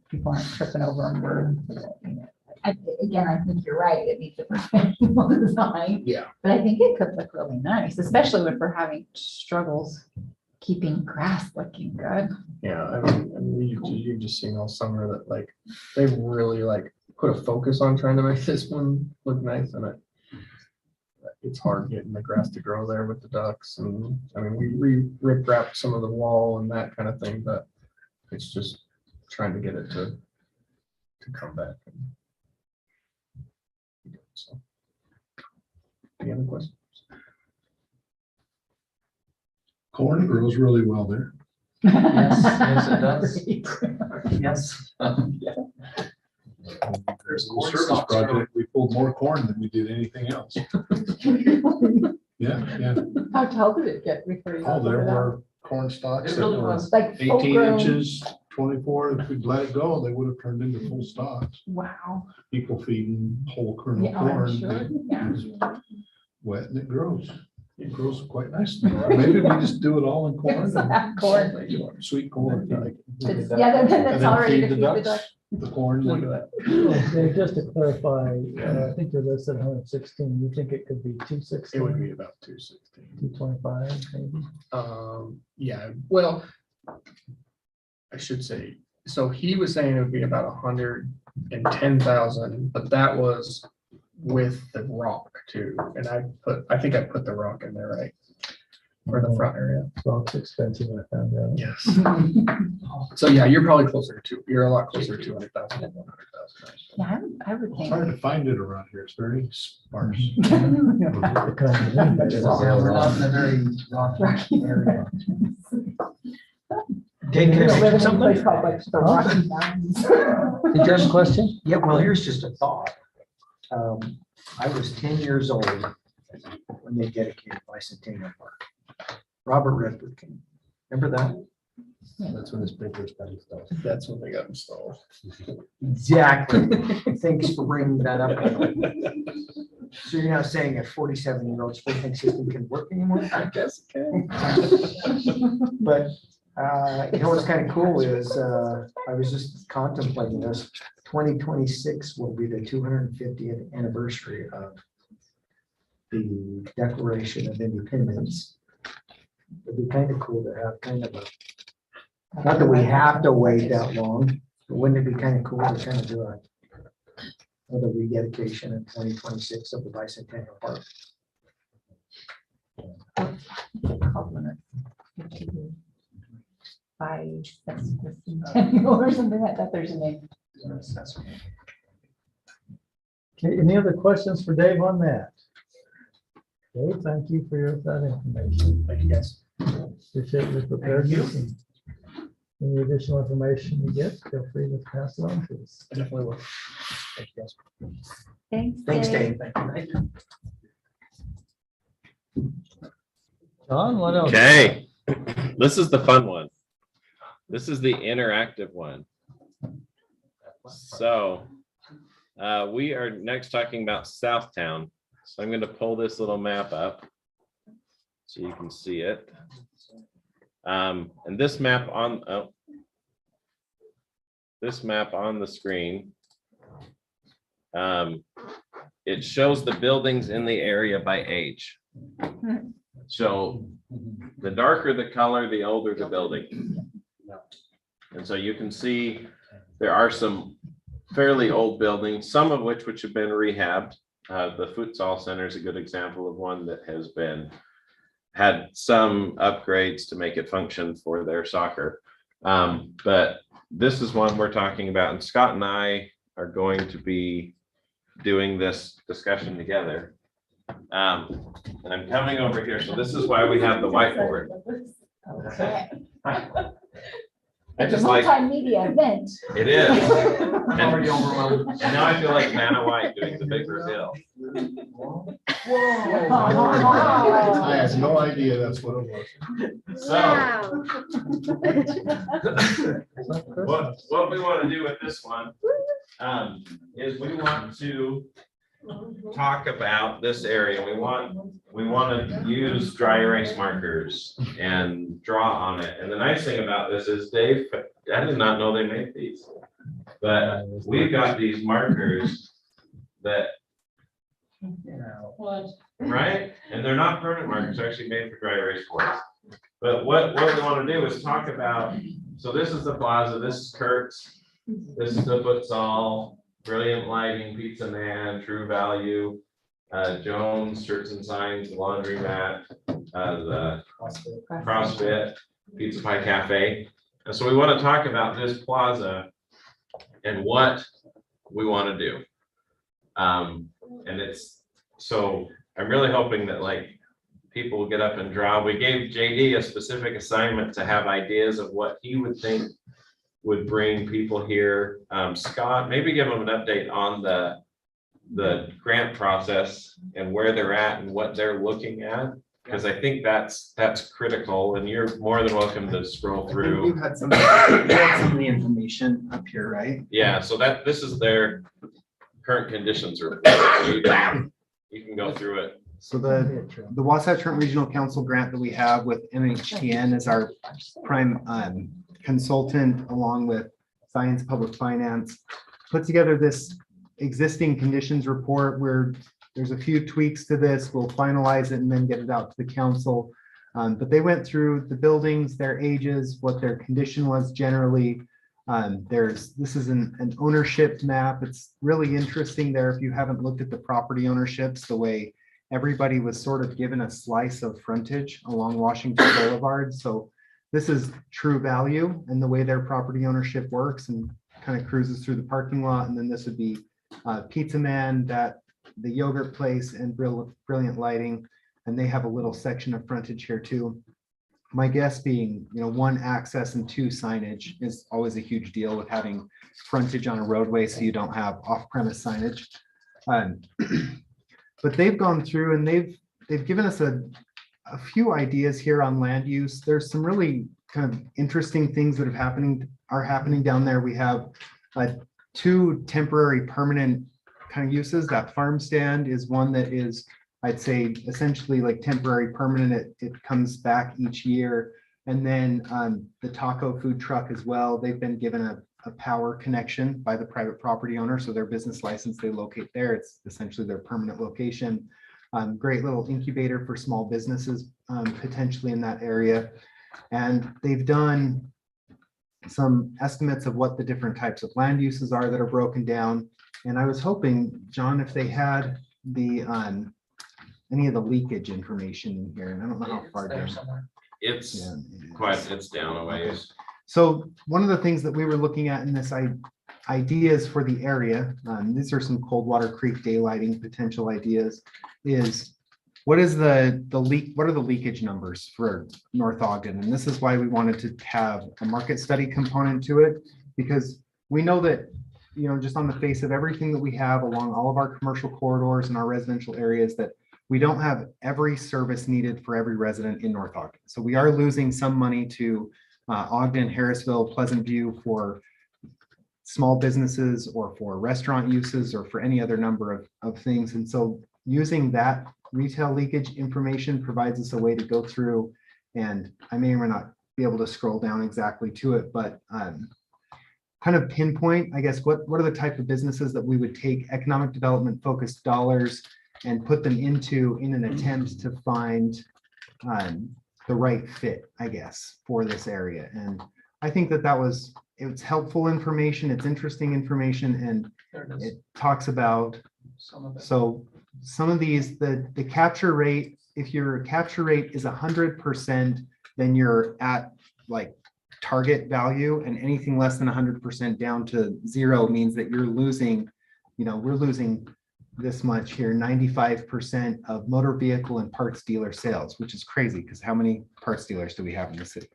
people aren't tripping over them. Again, I think you're right. It needs a professional design. Yeah. But I think it could look really nice, especially if we're having struggles keeping grass looking good. Yeah, you've just seen all summer that like, they've really like put a focus on trying to make this one look nice and it's hard getting the grass to grow there with the ducks and, I mean, we rip wrap some of the wall and that kind of thing, but it's just trying to get it to come back. So, any other questions? Corn grows really well there. Yes, yes, it does. Yes. There's a Corn service stalks grow. project, we pulled more corn than we did anything else. Yeah. How tall did it get before you? Oh, there put it out? were corn stalks It that really were was. Like full 18 grown? inches, 24. If we'd let it go, they would have turned into full stalks. Wow. People feeding whole kernel Yeah, I'm corn. sure. Yeah. It's wet and it grows. It grows quite nicely. Maybe we just do it all in corn. Corn. Sweet corn. It's- Yeah, And that's then already to feed feed the the ducks, ducks. the corn. Look at that. Dave, just to clarify, I think you're listed 116, you think it could be It would 216, be about 216. 225, maybe? Yeah, well, I should say, so he was saying it would be about 110,000, but that was with the rock too. And I think I put the rock in there, right? For the front area. Well, it's expensive, I found out. Yes. So yeah, you're probably closer to, you're a lot closer to 200,000 than 100,000. Yeah, I would It's think. hard to find it around here. It's very sparse. The kind of thing that is- Yeah, we're not in a very rocky area. Dave, We can don't I live in mention some place something? called like the Rocky Mountains. Did you have a question? Yeah, well, here's just a thought. I was 10 years old when they dedicated Bicentennial Park. Robert Redford came. Remember that? That's when the sprinklers got installed. That's when they got installed. Exactly. Thanks for bringing that up. So you're now saying a 47-year-old sprinkling system can work anymore? I guess it can. But you know what's kind of cool is I was just contemplating this. 2026 will be the 250th anniversary of the Declaration of Independence. It'd be kind of cool to have kind of a, not that we have to wait that long, but wouldn't it be kind of cool to kind of do a another rededication in 2026 of the Bicentennial Park? Or something like that. There's a name. Okay, any other questions for Dave on that? Dave, thank you for that information. Thank you, guys. Appreciate your preparedness. And any additional information you get, feel free to pass it on to us. I definitely will. Thank you, guys. Thanks. Thanks, Dave. John, what else? Okay, this is the fun one. This is the interactive one. So we are next talking about Southtown. So I'm going to pull this little map up so you can see it. And this map on the screen, it shows the buildings in the area by age. So the darker the color, the older the building. And so you can see there are some fairly old buildings, some of which have been rehabbed. The Futsal Center is a good example of one that has had some upgrades to make it function for their soccer. But this is one we're talking about, and Scott and I are going to be doing this discussion together. And I'm coming over here, so this is why we have the whiteboard. Okay. I It's a just like, multimedia event. it is. I'm already overwhelmed. And now I feel like Vanna White doing the big reveal. I had no idea that's what it was. So what we want to do with this one is we want to talk about this area. We want to use dry erase markers and draw on it. And the nice thing about this is Dave I did not know they made these. But we've got these markers that, right? And they're not permanent markers, they're actually made for dry erase boards. But what we want to do is talk about, so this is the plaza, this is Kurt's, this is the Futsal, Brilliant Lighting, Pizza Man, True Value, Jones, Shirts and Signs, Laundromat, the CrossFit, Pizza Pie Cafe. And so we want to talk about this plaza and what we want to do. And it's, so I'm really hoping that like people will get up and draw. We gave JD a specific assignment to have ideas of what he would think would bring people here. Scott, maybe give them an update on the grant process and where they're at and what they're looking at. Because I think that's critical, and you're more than welcome to scroll You through. had some of the information up here, right? Yeah, so this is their current conditions report. So you can go through it. So the Wasatch Front Regional Council grant that we have with MHTN is our prime consultant, along with Science Public Finance, put together this existing conditions report where there's a few tweaks to this. We'll finalize it and then get it out to the council. But they went through the buildings, their ages, what their condition was generally. This is an ownership map. It's really interesting there. If you haven't looked at the property ownerships, the way everybody was sort of given a slice of frontage along Washington Boulevard. So this is True Value and the way their property ownership works, and kind of cruises through the parking lot. And then this would be Pizza Man, the yogurt place, and Brilliant Lighting. And they have a little section of frontage here too. My guess being, 1, access, and 2, signage is always a huge deal with having frontage on a roadway, so you don't have off-premise signage. But they've gone through and they've given us a few ideas here on land use. There's some really kind of interesting things that are happening down there. We have 2 temporary permanent kind of uses. That farm stand is one that is, I'd say, essentially like temporary permanent. It comes back each year. And then the taco food truck as well. They've been given a power connection by the private property owner. So their business license, they locate there. It's essentially their permanent location. Great little incubator for small businesses potentially in that area. And they've done some estimates of what the different types of land uses are that are broken down. And I was hoping, John, if they had the any of the leakage information in here, and I don't know how far down. It's Yeah, it's down a ways. So one of the things that we were looking at in this ideas for the area, these are some Coldwater Creek daylighting potential ideas, is what is the leak? What are the leakage numbers for North Ogden? And this is why we wanted to have a market study component to it, because we know that, just on the face of everything that we have along all of our commercial corridors and our residential areas, that we don't have every service needed for every resident in North Ogden. So we are losing some money to Ogden, Harrisville, Pleasant View for small businesses or for restaurant uses or for any other number of things. And so using that retail leakage information provides us a way to go through, and I may or may not be able to scroll down exactly to it, but kind of pinpoint, I guess, what are the type of businesses that we would take economic development focused dollars and put them into in an attempt to find the right fit, I guess, for this area. And I think it's helpful information, it's interesting information, and it talks about, so some of these, the capture rate, if your capture rate is 100%, then you're at like target value, and anything less than 100% down to 0 means that you're losing, we're losing this much here, 95% of motor vehicle and parts dealer sales, which is crazy because how many parts dealers do we have in the city?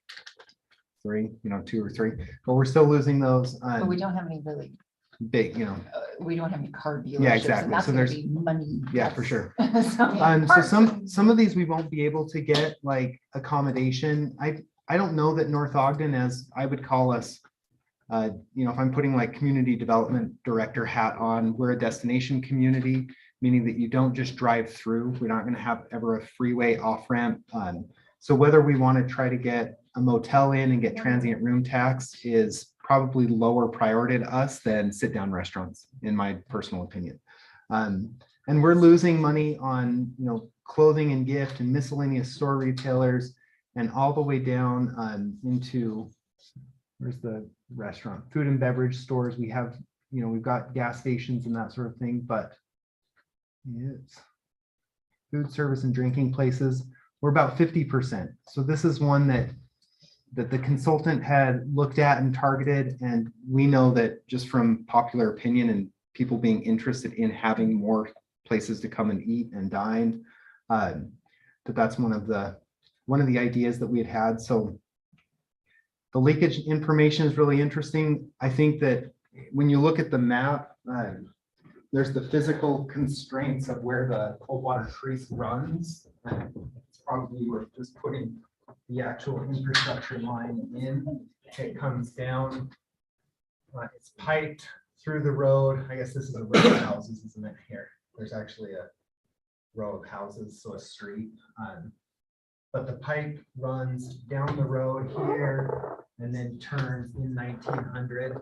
3, 2 or 3, but we're still losing those. But we don't have any really Big, we don't have any car dealerships. Yeah, exactly. And that's So gonna there's- be money. yeah, for sure. So So some of these we won't be able to get like accommodation. I don't know that North Ogden, as I would call us, if I'm putting like community development director hat on, we're a destination community, meaning that you don't just drive through. We're not going to have ever a freeway off ramp. So whether we want to try to get a motel in and get transient room tax is probably lower priority to us than sit-down restaurants, in my personal opinion. And we're losing money on, clothing and gift and miscellaneous store retailers and all the way down into, where's the restaurant, food and beverage stores. We have, we've got gas stations and that sort of thing, but it's food service and drinking places, we're about 50%. So this is one that the consultant had looked at and targeted, and we know that just from popular opinion and people being interested in having more places to come and eat and dine, that's one of the ideas that we had. So the leakage information is really interesting. I think that when you look at the map, there's the physical constraints of where the Coldwater Creek runs. It's probably worth just putting the actual infrastructure line in. It comes down, it's piped through the road. I guess this is a row of houses, isn't it? Here, there's actually a row of houses, so a street. But the pipe runs down the road here and then turns in 1900.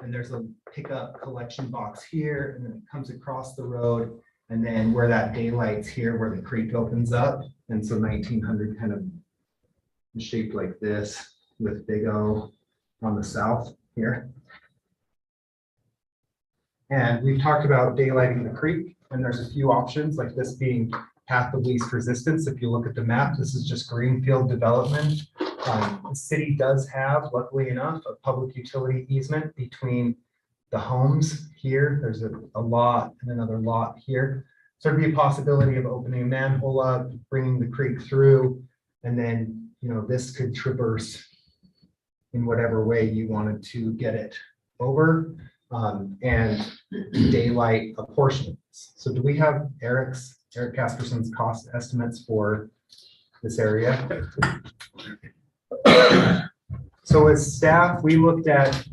And there's a pickup collection box here, and then it comes across the road. And then where that daylight's here, where the creek opens up. And so 1900 kind of is shaped like this with Big O on the south here. And we've talked about daylighting the creek, and there's a few options, like this being path of least resistance. If you look at the map, this is just greenfield development. The city does have, luckily enough, a public utility easement between the homes here. There's a lot and another lot here. So there'd be a possibility of opening a manhole up, bringing the creek through, and then, this could traverse in whatever way you wanted to get it over, and daylight a portion of this. So do we have Eric Casperson's cost estimates for this area? So as staff, we looked at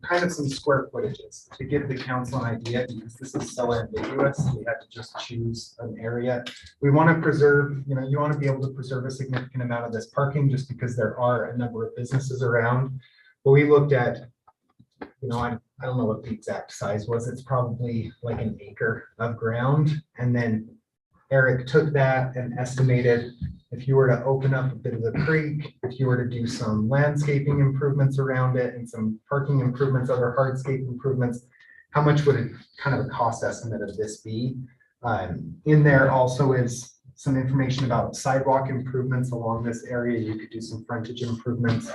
kind of some square footages to give the council an idea, because this is so ambiguous. We had to just choose an area. We want to preserve, you want to be able to preserve a significant amount of this parking just because there are a number of businesses around. But we looked at, I don't know what the exact size was. It's probably like an acre of ground. And then Eric took that and estimated if you were to open up a bit of the creek, if you were to do some landscaping improvements around it and some parking improvements, other hardscape improvements, how much would it kind of a cost estimate of this be? In there also is some information about sidewalk improvements along this area. You could do some frontage improvements,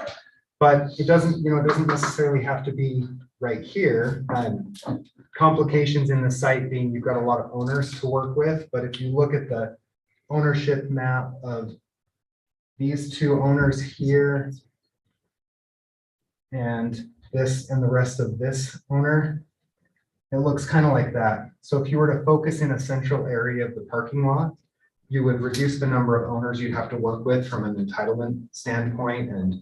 but it doesn't necessarily have to be right here. Complications in the site being you've got a lot of owners to work with, but if you look at the ownership map of these two owners here and this and the rest of this owner, it looks kind of like that. So if you were to focus in a central area of the parking lot, you would reduce the number of owners you'd have to work with from an entitlement standpoint and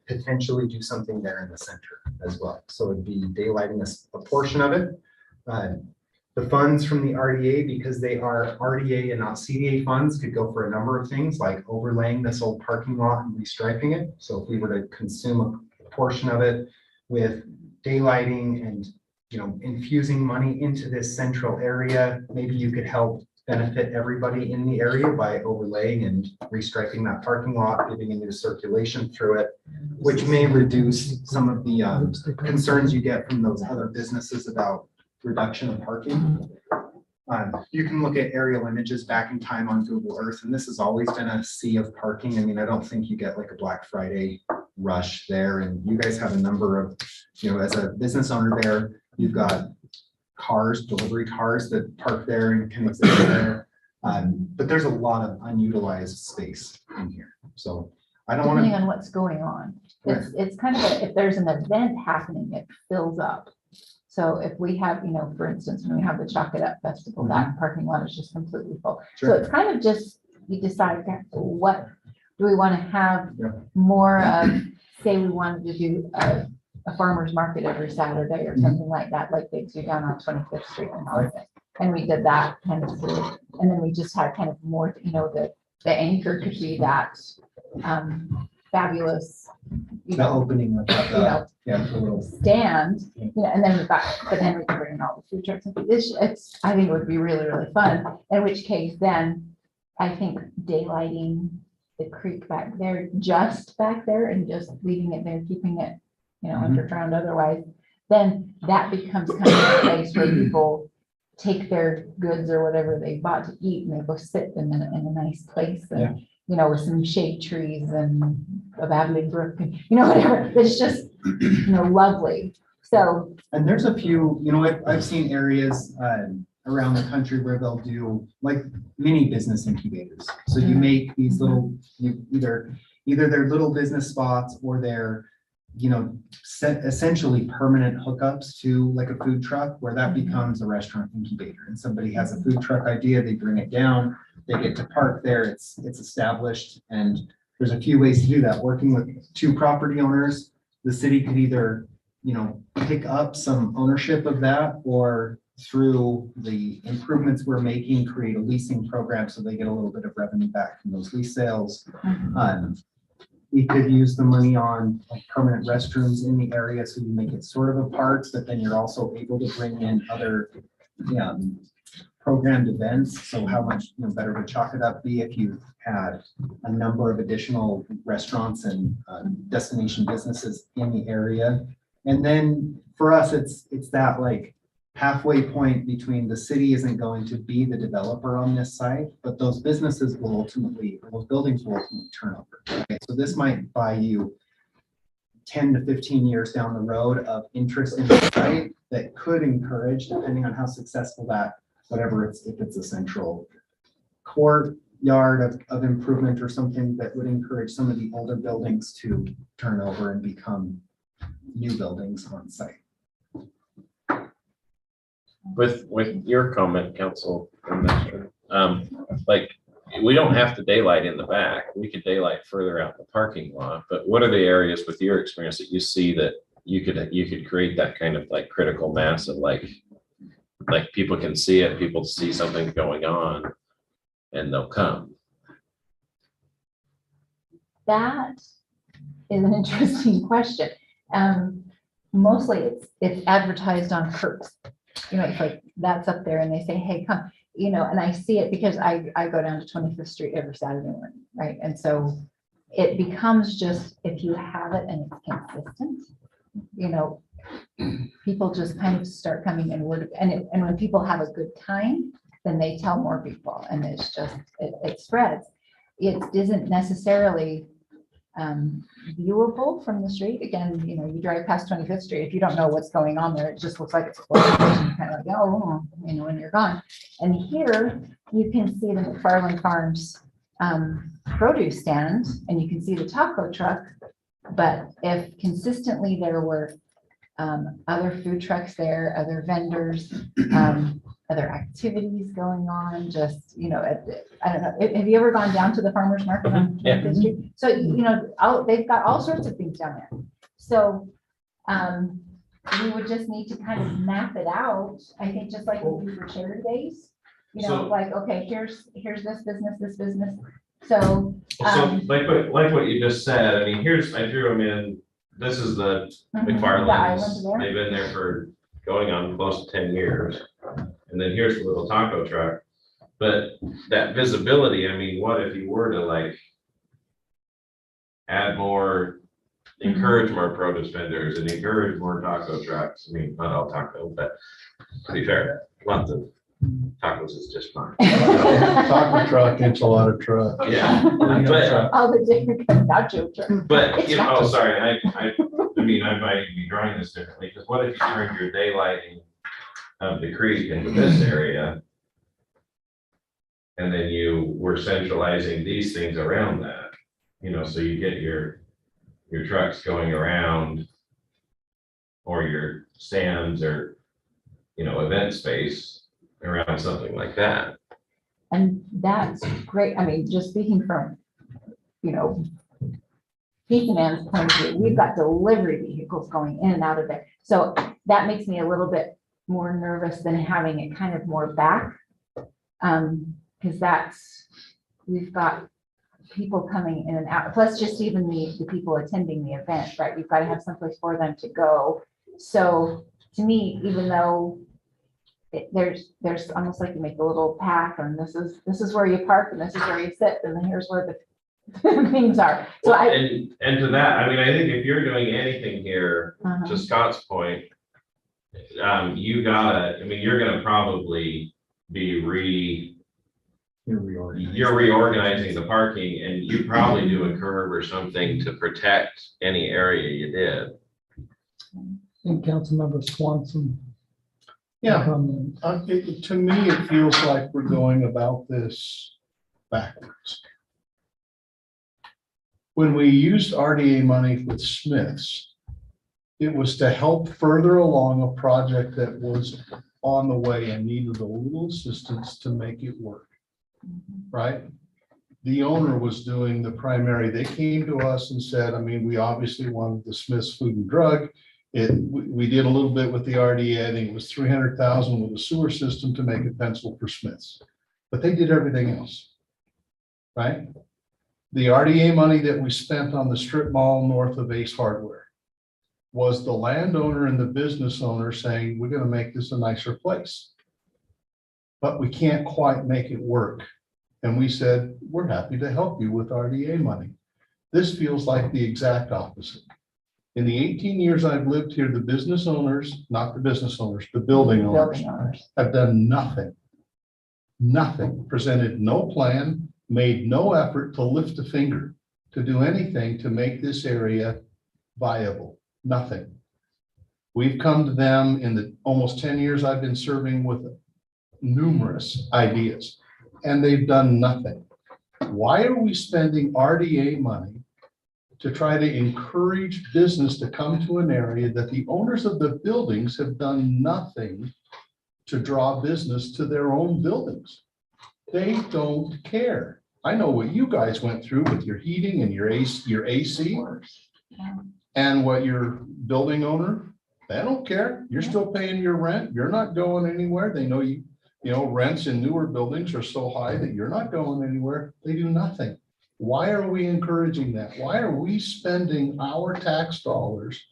potentially do something there in the center as well. So it'd be daylighting a portion of it. The funds from the RDA, because they are RDA and not CDA funds, could go for a number of things like overlaying this old parking lot and restriping it. So if we were to consume a portion of it with daylighting and infusing money into this central area, maybe you could help benefit everybody in the area by overlaying and restriping that parking lot, giving a new circulation through it, which may reduce some of the concerns you get from those other businesses about reduction of parking. You can look at aerial images back in time on Google Earth, and this has always been a sea of parking. I mean, I don't think you get like a Black Friday rush there, and you guys have a number of, as a business owner there, you've got cars, delivery cars that park there and can exist there. But there's a lot of unutilized space in here. So I don't want to. Depending on what's going on. It's kind of, if there's an event happening, it fills up. So if we have, for instance, when we have the Chalk It Up Festival, that parking lot is just completely full. Sure. So it's kind of just, you decide what do we want to have more of, say we wanted to do a farmer's market every Saturday or something like that, like they do down on 25th Street in Austin. And we did that kind of through, and then we just had kind of more, the anchor could be that fabulous, you The know, opening of you know, yeah, the little. stand, you know, and then we've got, but then we can bring in all the food trucks. It's, I think it would be really, really fun. In which case then I think daylighting the creek back there, just back there and just leaving it there, keeping it, you know, underground otherwise, then that becomes kind of a place where people take their goods or whatever they bought to eat and they go sit in a nice place Yeah. and, you know, with some shade trees and a babbling brook and, you know, whatever. It's just, you know, lovely. So, And there's a few, you know, I've seen areas around the country where they'll do like mini business incubators. So you make these little, either they're little business spots or they're, you know, essentially permanent hookups to like a food truck where that becomes a restaurant incubator. And somebody has a food truck idea, they bring it down, they get to park there, it's established. And there's a few ways to do that. Working with two property owners, the city could either, you know, pick up some ownership of that or through the improvements we're making, create a leasing program so they get a little bit of revenue back from those lease sales. We could use the money on like permanent restrooms in the area, so you make it sort of a park, but then you're also able to bring in other programmed events. So how much, you know, better would Chalk It Up be if you had a number of additional restaurants and destination businesses in the area? And then for us, it's that like halfway point between the city isn't going to be the developer on this site, but those businesses will ultimately, or those buildings will ultimately turn over. Okay, so this might buy you 10 to 15 years down the road of interest in the site that could encourage, depending on how successful that, whatever it's, if it's a central courtyard of improvement or something that would encourage some of the older buildings to turn over and become new buildings on site. With your comment, Council Minister, like, we don't have to daylight in the back. We could daylight further out in the parking lot, but what are the areas with your experience that you see that you could create that kind of like critical mass of like people can see it, people see something going on and they'll come? that is an interesting question. Mostly it's advertised on curbs. You know, it's like, that's up there and they say, hey, come, you know, and I see it because I go down to 25th Street every Saturday morning, right? And so it becomes just, if you have it and it's consistent, you know, people just kind of start coming in and when people have a good time, then they tell more people and it's just, it spreads. It isn't necessarily viewable from the street. Again, you know, you drive past 25th Street, if you don't know what's going on there, it just looks like it's closed. And kind of like, oh, you know, when you're gone. And here you can see the McFarland Farms produce stand and you can see the taco truck. But if consistently there were other food trucks there, other vendors, other activities going on, just, you know, I don't know, have you ever gone down to the farmer's market on 25th Street? So, you know, they've got all sorts of things down there. So we would just need to kind of map it out, I think, just like we do for charity days. You know, So- like, okay, here's this business. So like what you just said, I mean, I threw them in, this is the the island McFarland's, there. they've been there for going on close to 10 years. And then here's the little taco truck, but that visibility, I mean, what if you were to like add more, encourage more produce vendors and encourage more taco trucks? I mean, not all taco, but to be fair, lots of tacos is just fine. Taco truck, enchilada truck. Yeah, but All the different nacho trucks. But, you know, oh, sorry, I mean, I might be drawing this differently, because what if you turned your daylighting of the creek into this area? And then you were centralizing these things around that, you know, so you get your trucks going around or your stands or, you know, event space around something like that. And that's great. I mean, just speaking from, you know, Keith and Ann's point of view, we've got delivery vehicles going in and out of there. So that makes me a little bit more nervous than having it kind of more back. Because we've got people coming in and out, plus just even the people attending the event, right? We've got to have someplace for them to go. So to me, even though there's almost like you make a little path and this is where you park and this is where you sit and then here's where the things are. So And to that, I mean, I think if you're doing anything here, to Scott's point, you gotta, I mean, you're gonna probably be you're reorganizing the parking and you probably do a curb or something to protect any area you did. And Councilmember Swanson. Yeah, comment. to me, it feels like we're going about this backwards. When we used RDA money with Smiths, it was to help further along a project that was on the way and needed a little assistance to make it work. Right? The owner was doing the primary. They came to us and said, I mean, we obviously wanted the Smiths Food and Drug. We did a little bit with the RDA. I think it was 300,000 with a sewer system to make it pencil for Smiths. But they did everything else. Right? The RDA money that we spent on the strip mall north of Ace Hardware was the landowner and the business owner saying, we're going to make this a nicer place. But we can't quite make it work. And we said, we're happy to help you with RDA money. This feels like the exact opposite. In the 18 years I've lived here, the business owners, not the business owners, the building owners have done nothing. Nothing, presented no plan, made no effort to lift a finger to do anything to make this area viable. Nothing. We've come to them in the almost 10 years I've been serving with numerous ideas, and they've done nothing. Why are we spending RDA money to try to encourage business to come to an area that the owners of the buildings have done nothing to draw business to their own buildings? They don't care. I know what you guys went through with your heating and your AC, and what your building owner, they don't care. You're still paying your rent. You're not going anywhere. They know you know, rents in newer buildings are so high that you're not going anywhere. They do nothing. Why are we encouraging that? Why are we spending our tax dollars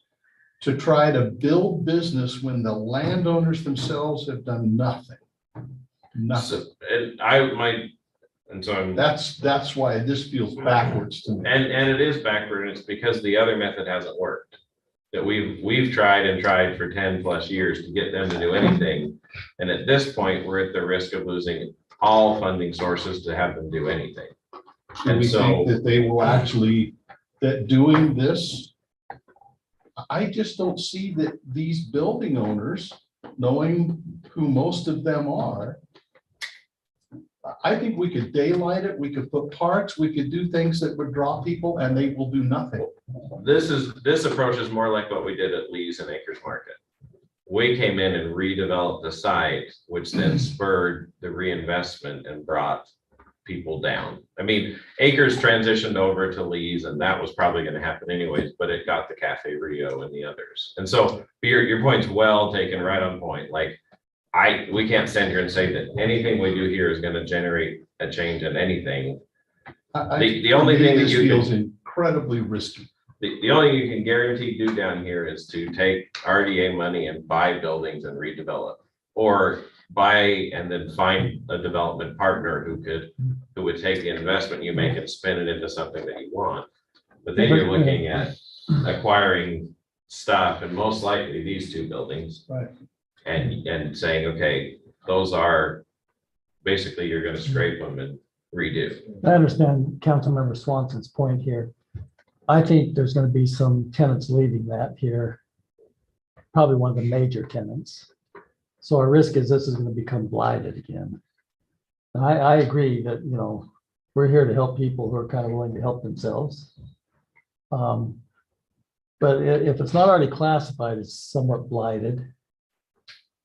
to try to build business when the landowners themselves have done nothing? Nothing. That's why this feels backwards to me. And it is backward, and it's because the other method hasn't worked. That we've tried and tried for 10 plus years to get them to do anything. And at this point, we're at the risk of losing all funding sources to have them do anything. Do we think that they will actually, that doing this, I just don't see that these building owners, knowing who most of them are, I think we could daylight it, we could put parks, we could do things that would draw people, and they will do nothing. This approach is more like what we did at Lee's and Acres Market. We came in and redeveloped the site, which then spurred the reinvestment and brought people down. I mean, Acres transitioned over to Lee's, and that was probably going to happen anyways, but it got the Cafe Rio and the others. And so your point's well taken, right on point. Like, we can't stand here and say that anything we do here is going to generate a change in anything. The only thing that you feels incredibly risky. The only thing you can guarantee do down here is to take RDA money and buy buildings and redevelop, or buy and then find a development partner who would take the investment you make and spin it into something that you want. But then you're looking at acquiring stuff, and most likely these two buildings. Right. And saying, okay, those are basically, you're going to scrape them and redo. I understand Councilmember Swanson's point here. I think there's going to be some tenants leaving that here, probably one of the major tenants. So our risk is this is going to become blighted again. And I agree that, you know, we're here to help people who are kind of willing to help themselves. But if it's not already classified as somewhat blighted,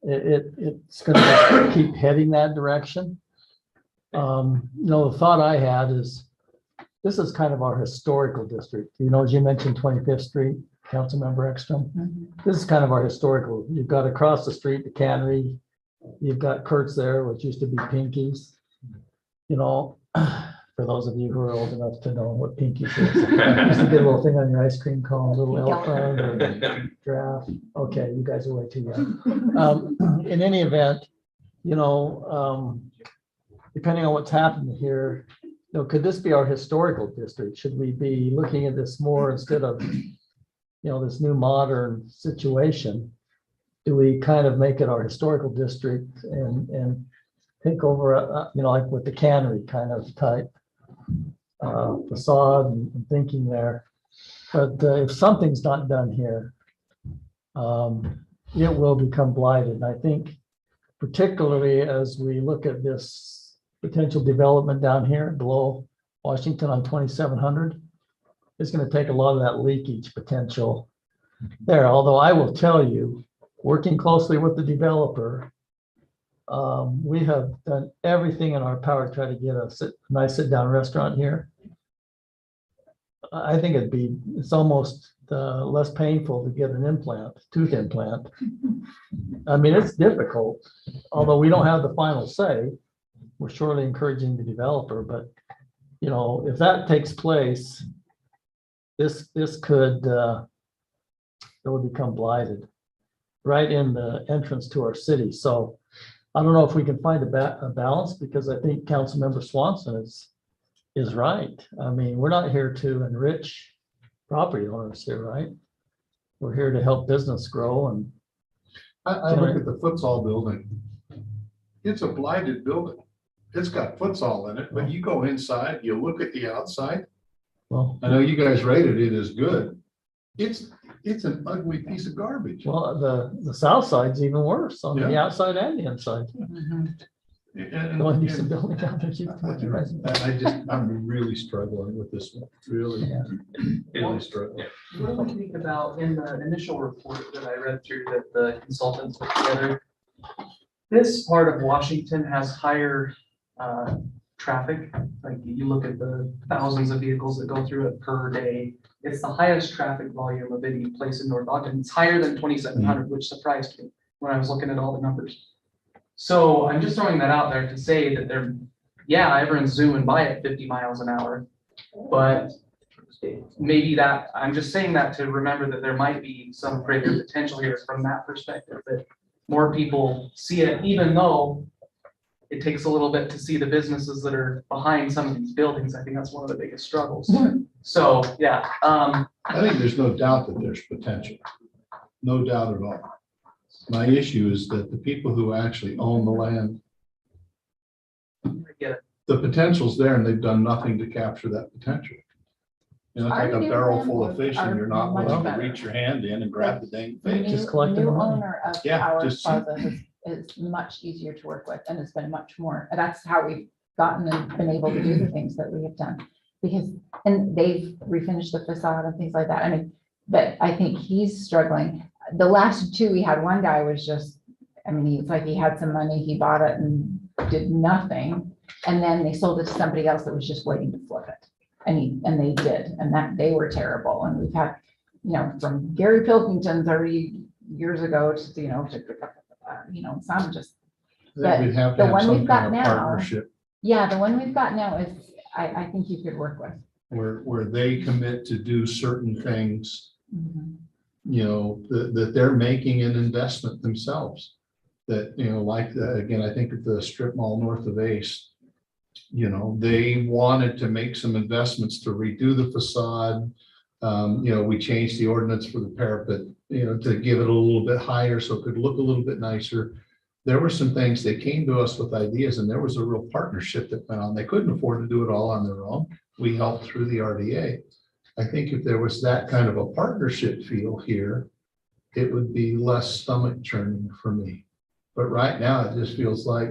it's going to keep heading that direction. You know, the thought I had is, this is kind of our historical district. You know, as you mentioned, 25th Street, Councilmember Ekstrom. This is kind of our historical. You've got across the street, the cannery. You've got Kurt's there, which used to be Pinky's. You know, For those of you who are old enough to know what pinkies is. Used to get a little thing on your ice cream cone, a little elephant or giraffe. Okay, you guys are way too young. In any event, depending on what's happened here, could this be our historical district? Should we be looking at this more instead of, this new modern situation? Do we kind of make it our historical district and take over, like with the cannery kind of type facade and thinking there? But if something's not done here, it will become blighted. And I think particularly as we look at this potential development down here below Washington on 2700, it's going to take a lot of that leakage potential there. Although I will tell you, working closely with the developer, we have done everything in our power to try to get a nice sit-down restaurant here. I think it's almost less painful to get an tooth implant. I mean, it's difficult, although we don't have the final say. We're surely encouraging the developer, but if that takes place, this could, it would become blighted right in the entrance to our city. So I don't know if we can find a balance, because I think Councilmember Swanson is right. I mean, we're not here to enrich property owners here, right? We're here to help business grow. And I look at the futsal building. It's a blighted building. It's got futsal in it, but you go inside, you look at the outside. well, I know you guys rated it as good. It's an ugly piece of garbage. well, the south side's even worse on the Yeah. outside and the inside. And- Going to some building down there, what you guys. I'm really struggling with this one, really, Yeah. really struggling. What do you think about in the initial report that I read through that the consultants put together? This part of Washington has higher traffic. Like you look at the thousands of vehicles that go through it per day. It's the highest traffic volume of any place in North Ogden. It's higher than 2,700, which surprised me when I was looking at all the numbers. So I'm just throwing that out there to say that everyone's zooming by at 50 miles an hour. But maybe I'm just saying that to remember that there might be some greater potential here from that perspective, that more people see it, even though it takes a little bit to see the businesses that are behind some of these buildings. I think that's one of the biggest struggles. So, yeah. I think there's no doubt that there's potential. No doubt at all. My issue is that the people who actually own the land, I get it. the potential's there and they've done nothing to capture that potential. It's like a Our new barrel full of landlords fish and are you're not much willing to better. reach your hand in and grab the dang The fish. Just collecting new the money. owner of Yeah, our just- plaza is much easier to work with, and it's been much more, and that's how we've gotten and been able to do the things that we have done. Because, and they've refinished the facade and things like that. I mean, but I think he's struggling. The last two, we had one guy was just, I mean, it's like he had some money, he bought it and did nothing. And then they sold it to somebody else that was just waiting to flip it. And they did, and that they were terrible. And we've had, from Gary Pilkington 30 years ago to, some just, They would have the to have one some we've got kind of now- partnership yeah, the one we've got now is, I think you could work with. where they commit to do certain things, Mhm. that they're making an investment themselves. That, again, I think at the strip mall north of Ace, they wanted to make some investments to redo the facade. We changed the ordinance for the parapet, to give it a little bit higher so it could look a little bit nicer. There were some things, they came to us with ideas and there was a real partnership that went on. They couldn't afford to do it all on their own. We helped through the RDA. I think if there was that kind of a partnership feel here, it would be less stomach churning for me. But right now, it just feels like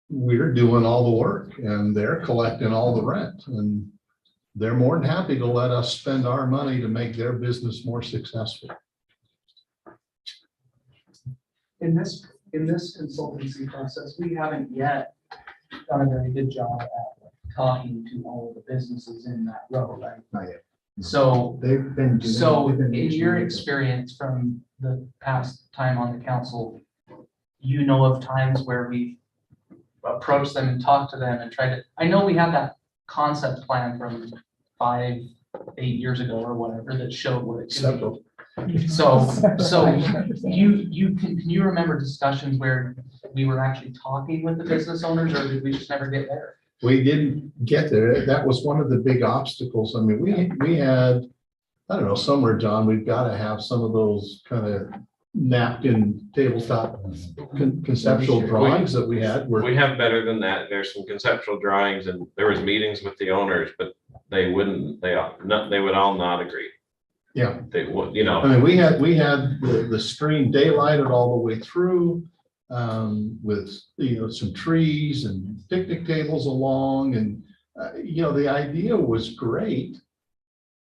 we're doing all the work and they're collecting all the rent. And they're more than happy to let us spend our money to make their business more successful. In this consultancy process, we haven't yet done a very good job at talking to all of the businesses in that row, right? Not yet. So, They've been. in your experience from the past time on the council, you know of times where we approach them and talk to them and try to, I know we have that concept plan from 5, 8 years ago or whatever that showed what it could Several. be. So can you remember discussions where we were actually talking with the business owners, or did we just never get there? We didn't get there. That was one of the big obstacles. I mean, we had, I don't know, somewhere, John, we've got to have some of those kind of napkin tabletop conceptual drawings that we had where We have better than that. There's some conceptual drawings and there was meetings with the owners, but they wouldn't, they would all not agree. yeah. They would, you know. I mean, we had the stream daylighted all the way through with, you know, some trees and picnic tables along and, you know, the idea was great.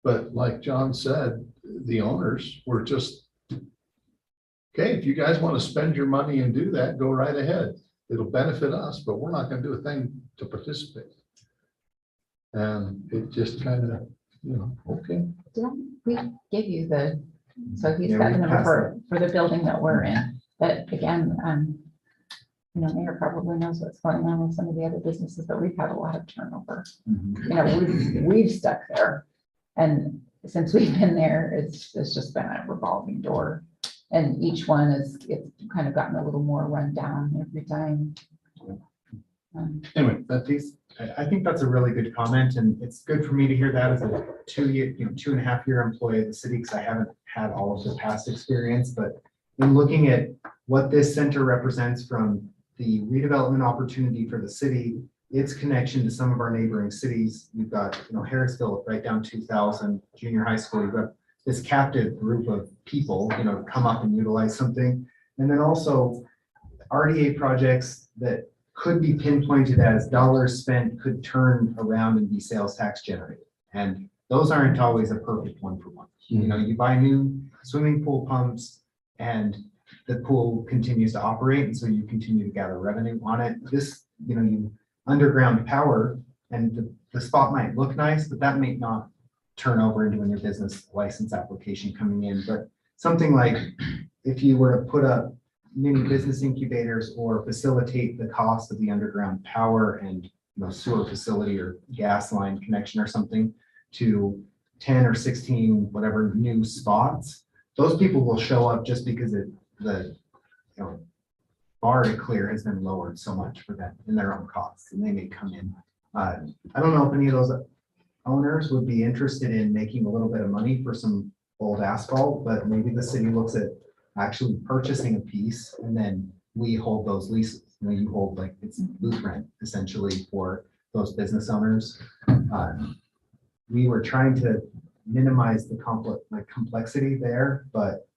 But like John said, the owners were just, okay, if you guys want to spend your money and do that, go right ahead. It'll benefit us, but we're not going to do a thing to participate. And it just kind of, you know, okay. Didn't we give you the, so he's Yeah, got we the number passed for the building that we're in, but again, you know, Mayor probably knows what's going on with some of the other businesses, but we've had a lot of turnover. You know, we've stuck there. And since we've been there, it's just been a revolving door. And each one it's kind of gotten a little more run down every time. Anyway, I think that's a really good comment, and it's good for me to hear that as a 2.5 year employee of the city, because I haven't had all of the past experience, but in looking at what this center represents from the redevelopment opportunity for the city, its connection to some of our neighboring cities, you've got, you know, Harrisville right down 2000 junior high school, you've got this captive group of people, you know, come up and utilize something, and then also RDA projects that could be pinpointed as dollars spent could turn around and be sales tax generated. And those aren't always a perfect one-for-one. You know, you buy new swimming pool pumps and the pool continues to operate. And so you continue to gather revenue on it. This, you know, you underground power and the spot might look nice, but that may not turn over into a new business license application coming in. But something like if you were to put up mini business incubators or facilitate the cost of the underground power and, you know, sewer facility or gas line connection or something to 10 or 16 whatever new spots, those people will show up just because the you know, bar to clear has been lowered so much for them in their own costs, and they may come in. I don't know if any of those owners would be interested in making a little bit of money for some old asphalt, but maybe the city looks at actually purchasing a piece and then we hold those leases. You know, you hold like it's booth rent essentially for those business owners. We were trying to minimize the complexity there, but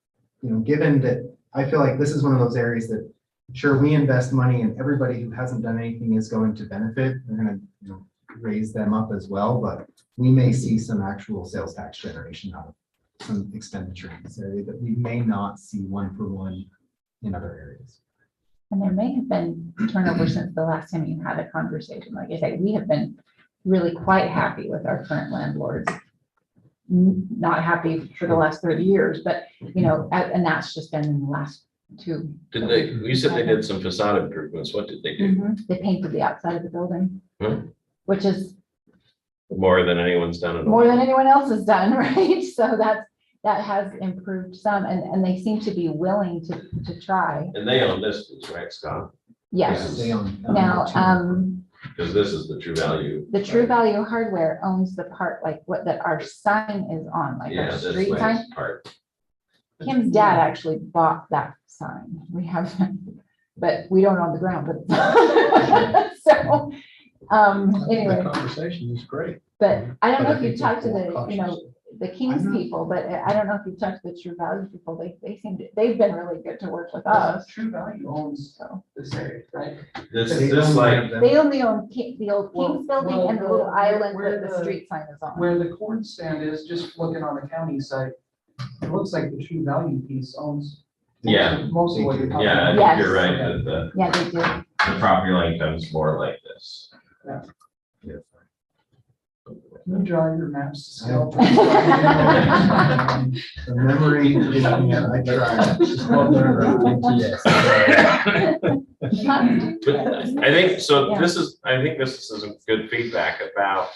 you know, given that I feel like this is one of those areas that sure we invest money and everybody who hasn't done anything is going to benefit. We're going to, you know, raise them up as well, but we may see some actual sales tax generation out of some expenditure in this area that we may not see one-for-one in other areas. And there may have been turnover since the last time you had a conversation. Like I said, we have been really quite happy with our current landlords. Not happy for the last 30 years, but you know, and that's just been in the last 2. Did they, you said they did some facade improvements. What did they do? They painted the outside of the building, Hmm. which is More than anyone's done in a more while. than anyone else has done, right? So that has improved some, and they seem to be willing to try. And they own this, piece, right, Scott? Yes. They own- Now, Because this is the True Value. the True Value Hardware owns the part like what that our sign is on, like Yeah, our this street way sign. part. Kim's dad actually bought that sign. We have, but we don't own the ground, but so, anyway, the conversation is great. but I don't know But I if you've think talked to they're the, more you know, cautious. the King's people, but I don't know if you've talked to the True Value people. They seem to, they've been really good to work with us. True Value owns So this area, right? This, They this own like, them. they only own the old Well, King's building well, and the little the- island where that the the- street sign is on. Where the corn stand is, just looking on the county site, it looks like the True Value piece owns. Yeah. Most of what you're talking yeah, I about. think you're Yes. right, that Yeah, they do. the property line comes more like this. Draw your maps to scale. The memory, I tried. But I think, so I think this is some good feedback about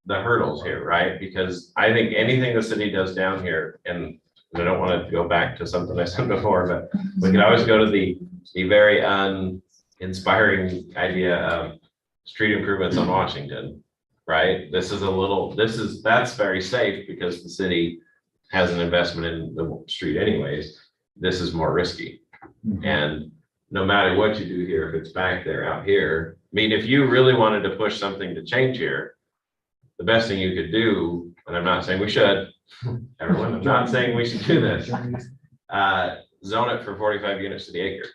the hurdles here, right? Because I think anything the city does down here, and I don't want to go back to something I said before, but we can always go to the very uninspiring idea of street improvements on Washington, right? That's very safe because the city has an investment in the street anyways. This is more risky. And no matter what you do here, if it's back there, out here, I mean, if you really wanted to push something to change here, the best thing you could do, and I'm not saying we should, everyone, I'm not saying we should do this, zone it for 45 units to the acre,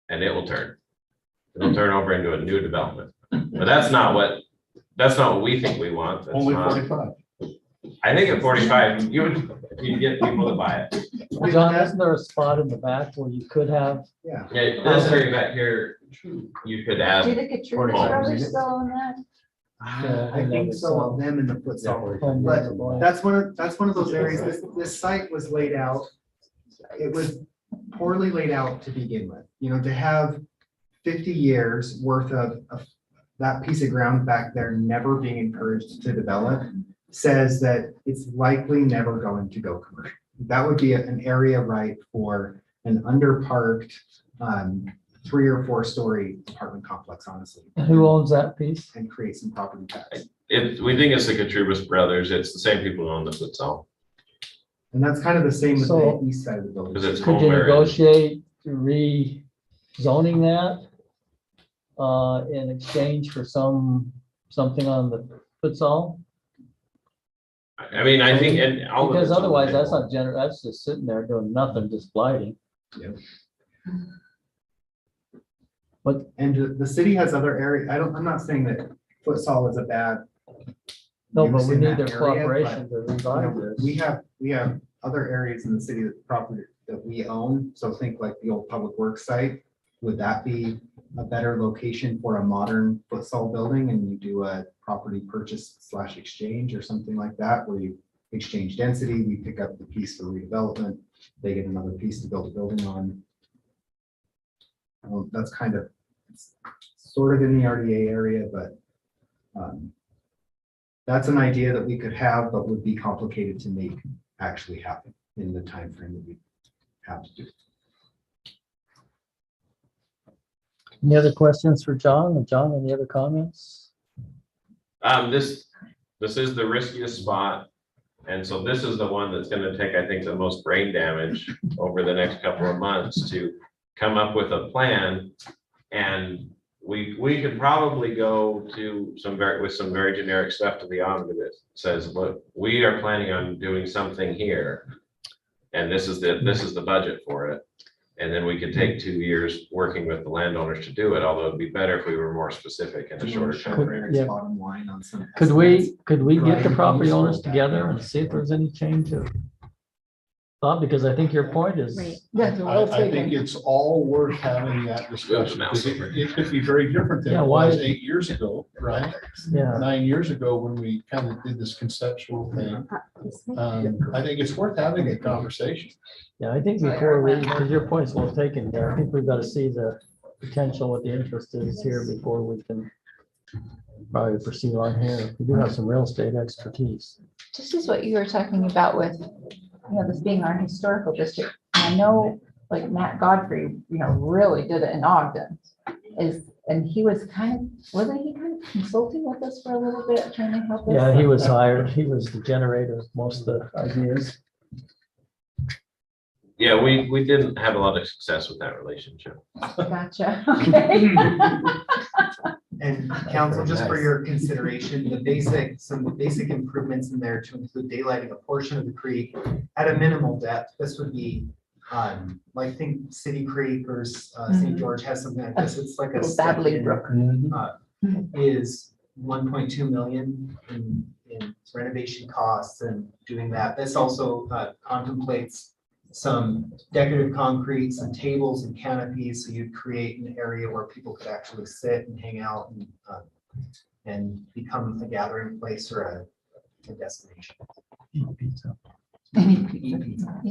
and it will turn. It'll turn over into a new development. But that's not what we think we want. That's Only not- 45. I think at 45, you'd get people to buy it. John, isn't there a spot in the back where you could have, Yeah. Yeah, this area back here, you could Do add, the Katrina brothers still own that? I think so, them and the futsal. home But base or that's one of those areas, this site was laid out. It was poorly laid out to begin with, to have 50 years worth of that piece of ground back there never being encouraged to develop says that it's likely never going to go commercial. That would be an area right for an underparked 3 or 4 story apartment complex, honestly. who owns that piece? And create some property tax. we think it's the Katrubis brothers. It's the same people who own the futsal. And that's kind of the same with So- the east side of the building. Because it's Could you home area. negotiate rezoning that in exchange for something on the futsal? I mean, I think, and all of Because it's on the otherwise, that's table. not that's just sitting there doing nothing, just blighting. And the city has other areas. I'm not saying that futsal is a bad. No, but use we in need that their area, cooperation to but, revive this. we have other areas in the city that property that we own. So think like the old public works site. Would that be a better location for a modern futsal building and you do a property purchase / exchange or something like that, where you exchange density, we pick up the piece for redevelopment, they get another piece to build a building on. That's kind of sort of in the RDA area, but that's an idea that we could have, but would be complicated to make actually happen in the time frame that we have to do. Any other questions for John? John, any other comments? This is the riskiest spot. And so this is the one that's gonna take, I think, the most brain damage over the next couple of months to come up with a plan. And we could probably go to some very generic stuff to the auditor that says, look, we are planning on doing something here. And this is the budget for it. And then we could take 2 years working with the landowners to do it, although it'd be better if we were more specific in a shorter time frame. Yeah. Bottom line on some. Could we get the Right. property owners together and see if there's any change of thought? Because I think your point is, Right. That's I well I think taken. it's all worth having that discussion, because it could be very different than Yeah, it why- was 8 years ago, right? yeah, 9 years ago, when we kind of did this conceptual thing. I think it's worth having a conversation. yeah, I think before we, because your point's well taken there, I think we've got to see the potential, what the interest is here before we can probably proceed on here. We do have some real estate expertise. This is what you were talking about with, this being our historical district. I know, like Matt Godfrey, really did it in Ogden. And he was wasn't he kind of consulting with us for a little bit, trying to help us? Yeah, he was hired. He was the generator of most of the ideas. Yeah, we didn't have a lot of success with that relationship. Gotcha. Okay. And council, just for your consideration, some basic improvements in there to include daylighting a portion of the creek at a minimal depth. This would be, like, think City Creek or St. George has something like this. It's like a. Little Badly step-in, Brook. Is 1.2 million in renovation costs and doing that. This also contemplates some decorative concrete, some tables and canopies, so you'd create an area where people could actually sit and hang out and and become a gathering place or a destination. Pizza. Eat pizza,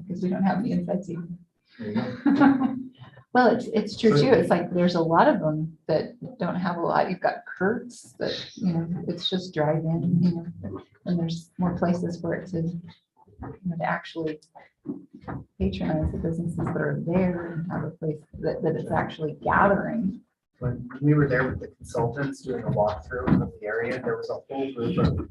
because we don't have the inside seat. There you go. Well, it's true too. It's like, there's a lot of them that don't have a lot. You've got Kurt's that, you know, it's just drive-in, you know, and there's more places for it to, you know, to actually patronize the businesses that are there and have a place that it's actually gathering. When we were there with the consultants doing a walkthrough of the area, there was a whole group of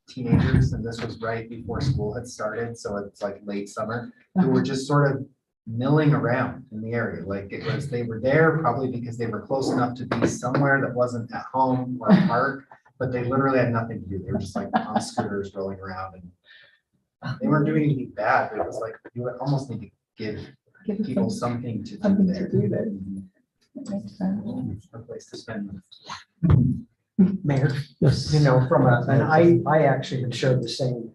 teenagers, and this was right before school had started, so it's like late summer, who were just sort of milling around in the area. Like it was, they were there probably because they were close enough to be somewhere that wasn't at home or a park, but they literally had nothing to do. They were just like on scooters rolling around, and they weren't doing anything bad, but it was like, you would almost need to give Give us people something to do something to there. do there. That makes sense. A place to spend. Mayor, Yes. you know, and I actually have shared the same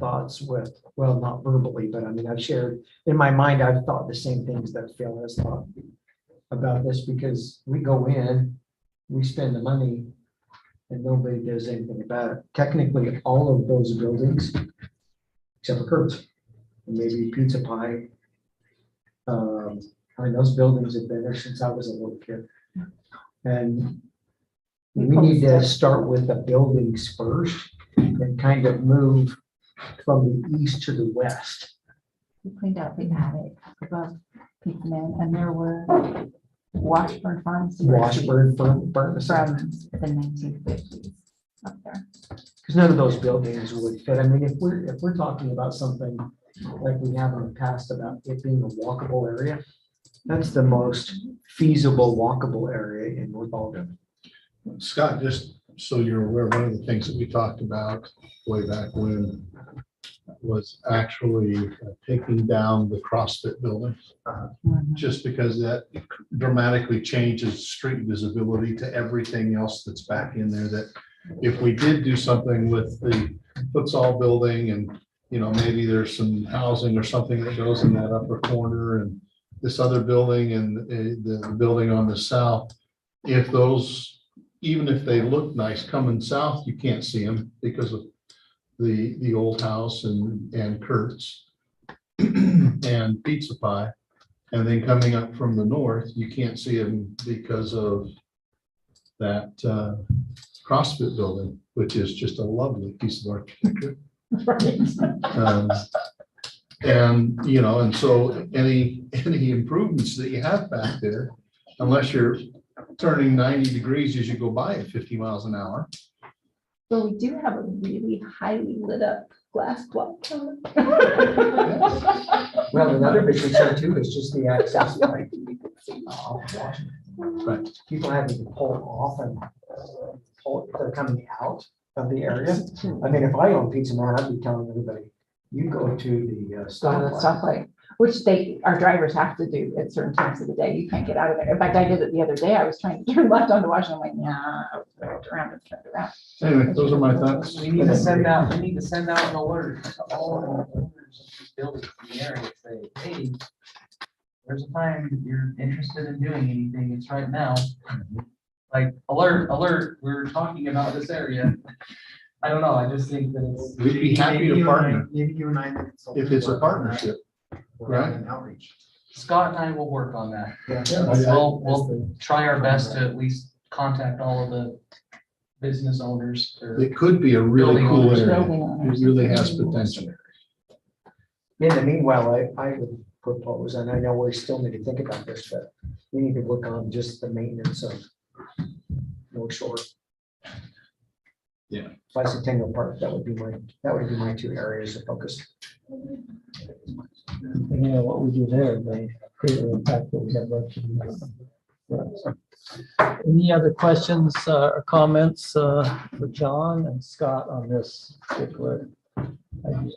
thoughts with, well, not verbally, but I mean, I've shared, in my mind, I've thought the same things that Phil has thought about this, because we go in, we spend the money, and nobody does anything about it. Technically, all of those buildings, except for Kurt's, and maybe Pizza Pie. I mean, those buildings have been there since I was a little kid. And we need to start with the buildings first and kind of move from the east to the west. We cleaned out the attic above Pizza Man, and there were Washburn Farms. Washburn, Burn, From the 1950s up there. because none of those buildings would fit. I mean, if we're talking about something like we have in the past about it being a walkable area, that's the most feasible walkable area in North Alden. Scott, just so you're aware, one of the things that we talked about way back when was actually taking down the CrossFit building, just because that dramatically changes street visibility to everything else that's back in there. That if we did do something with the futsal building and, you know, maybe there's some housing or something that goes in that upper corner and this other building and the building on the south, if those, even if they look nice coming south, you can't see them because of the old house and Kurt's and Pizza Pie. And then coming up from the north, you can't see them because of that CrossFit building, which is just a lovely piece of architecture. And, you know, and so any improvements that you have back there, unless you're turning 90 degrees as you go by at 50 miles an hour. But we do have a really highly lit up glass block. Well, another big concern too is just the access. Right. Right. People having to pull off and pull if they're coming out of the area. I mean, if I own Pizza Man, I'd be telling everybody, you go to the stoplight. Stoplight, which our drivers have to do at certain times of the day. You can't get out of there. In fact, I did it the other day. I was trying to turn left onto Washington. I'm like, nah, I was around and turned around. Anyway, those are my thoughts. We need to send out an alert to all of the owners of these buildings in the area, say, hey, there's a time that you're interested in doing anything, it's right now. Like, alert, we're talking about this area. I don't know, I just think that it's. We'd be happy to partner Maybe you and I. if it's a partnership. Right. And outreach. Scott and I will work on that. Yeah. We'll try our best to at least contact all of the business owners or. It could be a really Building cool owners. area. Building owners. It really has potential. In the meanwhile, I would propose, and I know we still need to think about this, but we need to work on just the maintenance of North Shore. Yeah. Bicentennial Park, that would be my two areas of focus. Yeah, what we do there, the greater impact that we have. Any other questions or comments for John and Scott on this particular idea?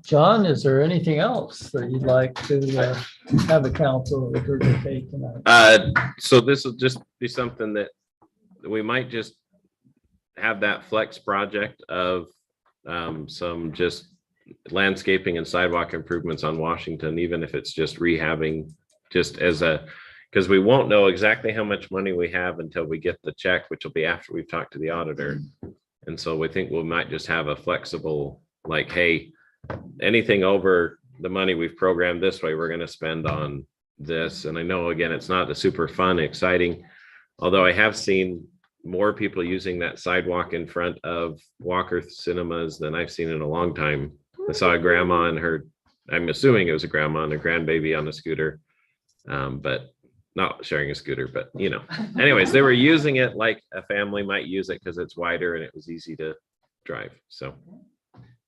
John, is there anything else that you'd like to have the council regurgitate tonight? So this will just be something that we might just have that flex project of some just landscaping and sidewalk improvements on Washington, even if it's just rehabbing, just as a, because we won't know exactly how much money we have until we get the check, which will be after we've talked to the auditor. And so we think we might just have a flexible, like, hey, anything over the money we've programmed this way, we're going to spend on this. And I know, again, it's not the super fun, exciting, although I have seen more people using that sidewalk in front of Walker Cinemas than I've seen in a long time. I saw a grandma and I'm assuming it was a grandma and a grandbaby on a scooter, but not sharing a scooter, but anyways, they were using it like a family might use it because it's wider and it was easy to drive. So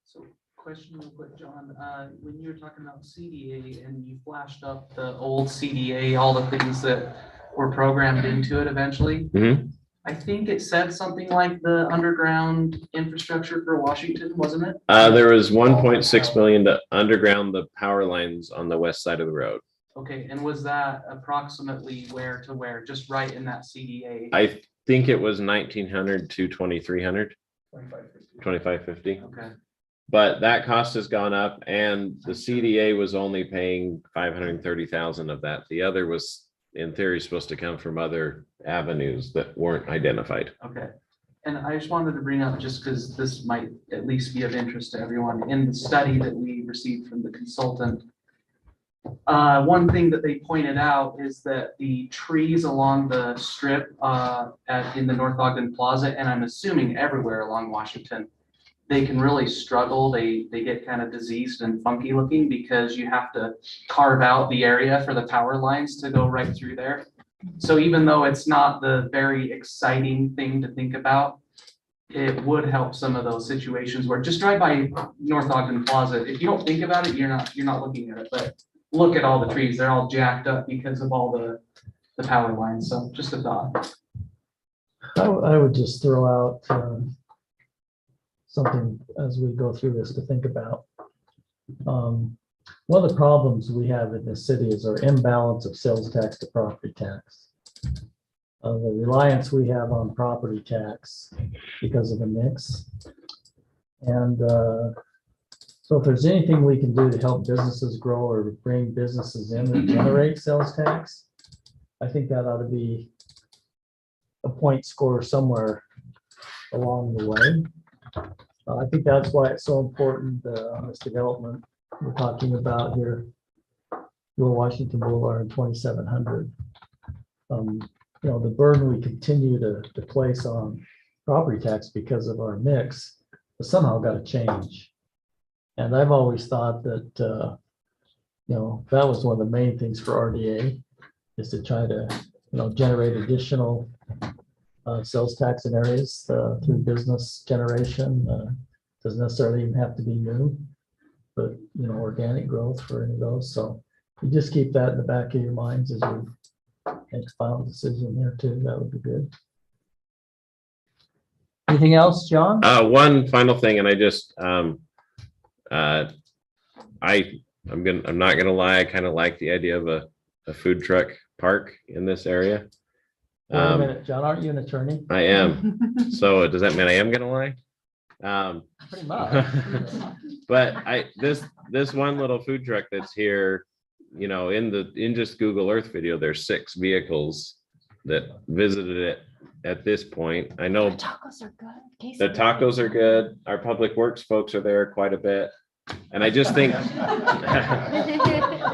So question real quick, John, when you were talking about CDA and you flashed up the old CDA, all the things that were programmed into it eventually. Mhm. I think it said something like the underground infrastructure for Washington, wasn't it? there was 1.6 million to underground the power lines on the west side of the road. Okay, and was that approximately where to where, just right in that CDA? I think it was 1900 to 2300, 2550. 2550. Okay, But that cost has gone up and the CDA was only paying 530,000 of that. The other was in theory supposed to come from other avenues that weren't identified. okay. And I just wanted to bring up, just because this might at least be of interest to everyone, in the study that we received from the consultant, one thing that they pointed out is that the trees along the strip in the North Ogden Plaza, and I'm assuming everywhere along Washington, they can really struggle. They get kind of diseased and funky looking because you have to carve out the area for the power lines to go right through there. So even though it's not the very exciting thing to think about, it would help some of those situations where just drive by North Ogden Plaza. If you don't think about it, you're not looking at it, but look at all the trees. They're all jacked up because of all the power lines. So just a thought. I would just throw out something as we go through this to think about. One of the problems we have in this city is our imbalance of sales tax to property tax. The reliance we have on property tax because of the mix. And so if there's anything we can do to help businesses grow or bring businesses in that generate sales tax, I think that ought to be a point score somewhere along the way. I think that's why it's so important on this development we're talking about here, Lower Washington Boulevard and 2700. The burden we continue to place on property tax because of our mix has somehow got to change. And I've always thought that, that was one of the main things for RDA is to try to, generate additional sales tax in areas through business generation. Doesn't necessarily even have to be new, but organic growth for any of those. So you just keep that in the back of your minds as you make a final decision there too. That would be good. Anything else, John? One final thing, and I just I'm not gonna lie, I kind of like the idea of a food truck park in this area. Wait a minute, John, aren't you an attorney? I am. So does that mean I am gonna lie? Pretty much. But this one little food truck that's here, in just Google Earth video, there's 6 vehicles that visited it at this point. I know Tacos are good. the tacos are good. Our public works folks are there quite a bit. And I just think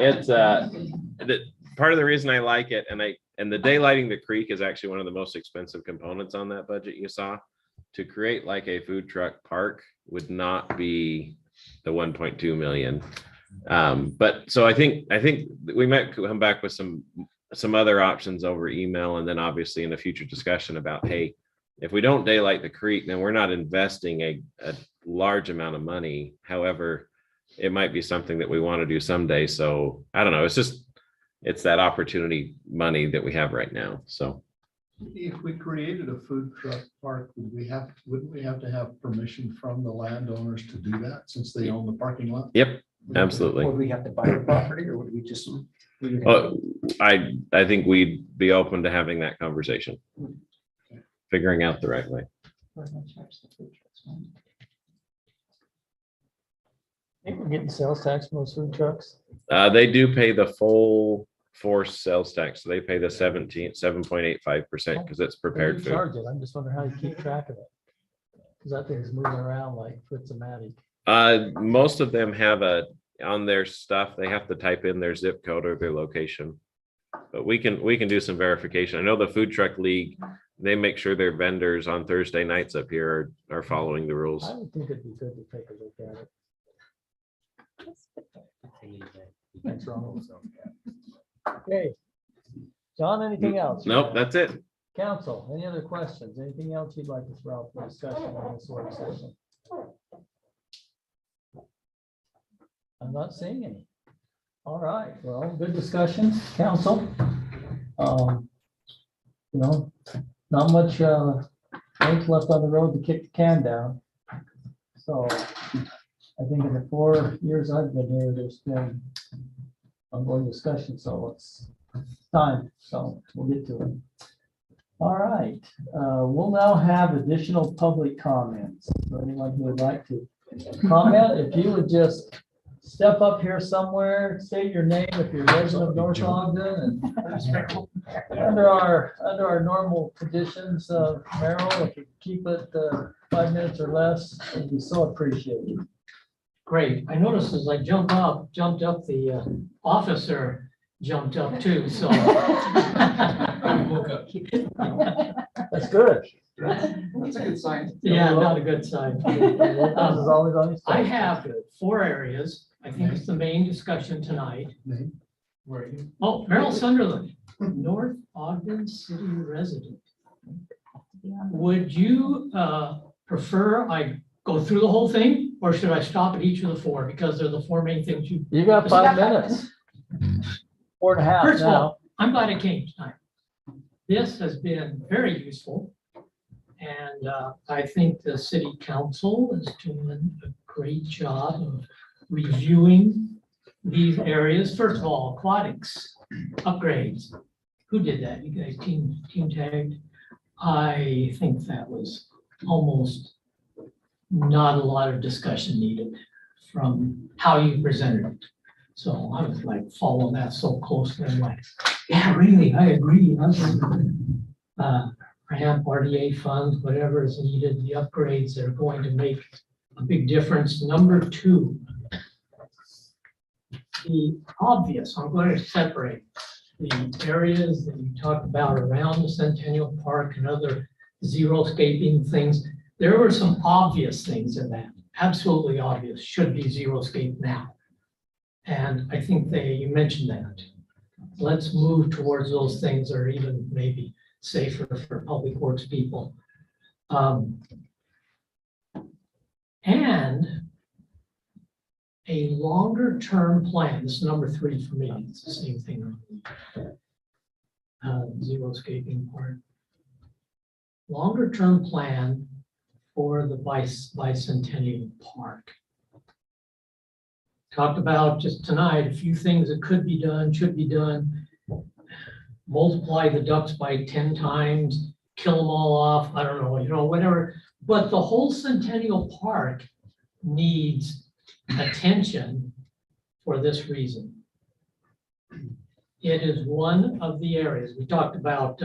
it's part of the reason I like it. And the daylighting the creek is actually one of the most expensive components on that budget you saw. To create like a food truck park would not be the 1.2 million. But so I think we might come back with some other options over email, and then obviously in a future discussion about, hey, if we don't daylight the creek, then we're not investing a large amount of money. However, it might be something that we want to do someday. So I don't know. It's that opportunity money that we have right now. So If we created a food truck park, wouldn't we have to have permission from the landowners to do that since they own the parking lot? yep, absolutely. Would we have to buy the property or would we just? I think we'd be open to having that conversation, figuring out the right way. I think we're getting sales tax from those food trucks. They do pay the full forced sales tax. So they pay the 7.85% because it's prepared You food. charge it. I'm just wondering how you keep track of it. Because that thing's moving around like Fritz-O-Matic. Most of them have on their stuff, they have to type in their zip code or their location. But we can do some verification. I know the Food Truck League, they make sure their vendors on Thursday nights up here are following the rules. I would think it'd be good to take a look at it. Thanks, Ronald. Okay. John, anything else? Nope, that's it. Council, any other questions? Anything else you'd like to throw out for discussion on this work session? I'm not seeing any. All right, well, good discussion, council. You know, not much length left on the road to kick the can down. So I think in the 4 years I've been here, there's been ongoing discussion, so it's time. So we'll get to it. All right, we'll now have additional public comments. For anyone who would like to comment, if you would just step up here somewhere, state your name if you're a resident of North Ogden, and under our normal conditions, Merrill, if you keep it 5 minutes or less, it'd be so appreciated. Great. I noticed as I jumped up, the officer jumped up too, so. That's good. That's a good sign. Yeah, not a good sign. This is always on his I phone. have 4 areas. I think it's the main discussion tonight. Where are you? Oh, Merrill Sunderland, North Ogden City resident. Would you prefer I go through the whole thing, or should I stop at each of the 4? Because they're the 4 main things you. You got 5 minutes. 4.5 First of now. all, I'm glad I came tonight. This has been very useful. And I think the city council is doing a great job of reviewing these areas. First of all, aquatics upgrades. Who did that? You guys team tagged? I think that was almost not a lot of discussion needed from how you presented it. So I was like following that so closely. I'm like, yeah, really, I agree. Ramp, RDA funds, whatever is needed, the upgrades that are going to make a big difference. Number 2, the obvious, I'm going to separate the areas that you talk about around the Centennial Park and other zero-scaping things. There were some obvious things in that, absolutely obvious, should be zero-scape now. And I think you mentioned that. Let's move towards those things, or even maybe safer for public works people. And a longer term plan, this is number 3 for me, it's the same thing. Zero scaping part. Longer term plan for the bicentennial park. Talked about just tonight, a few things that could be done, should be done. Multiply the ducks by 10 times, kill them all off, I don't know, whatever. But the whole Centennial Park needs attention for this reason. It is one of the areas, we talked about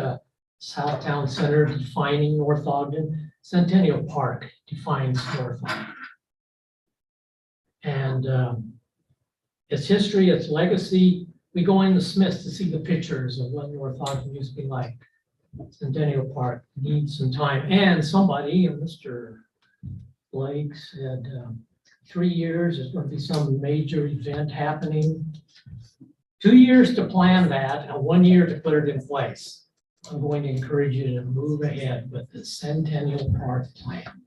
Southtown Center defining North Ogden, Centennial Park defines North Ogden. And its history, its legacy. We go in the Smiths to see the pictures of what North Ogden used to be like. Centennial Park needs some time. And somebody, Mr. Blake said, 3 years, there's going to be some major event happening. 2 years to plan that and 1 year to put it in place. I'm going to encourage you to move ahead with the Centennial Park plan.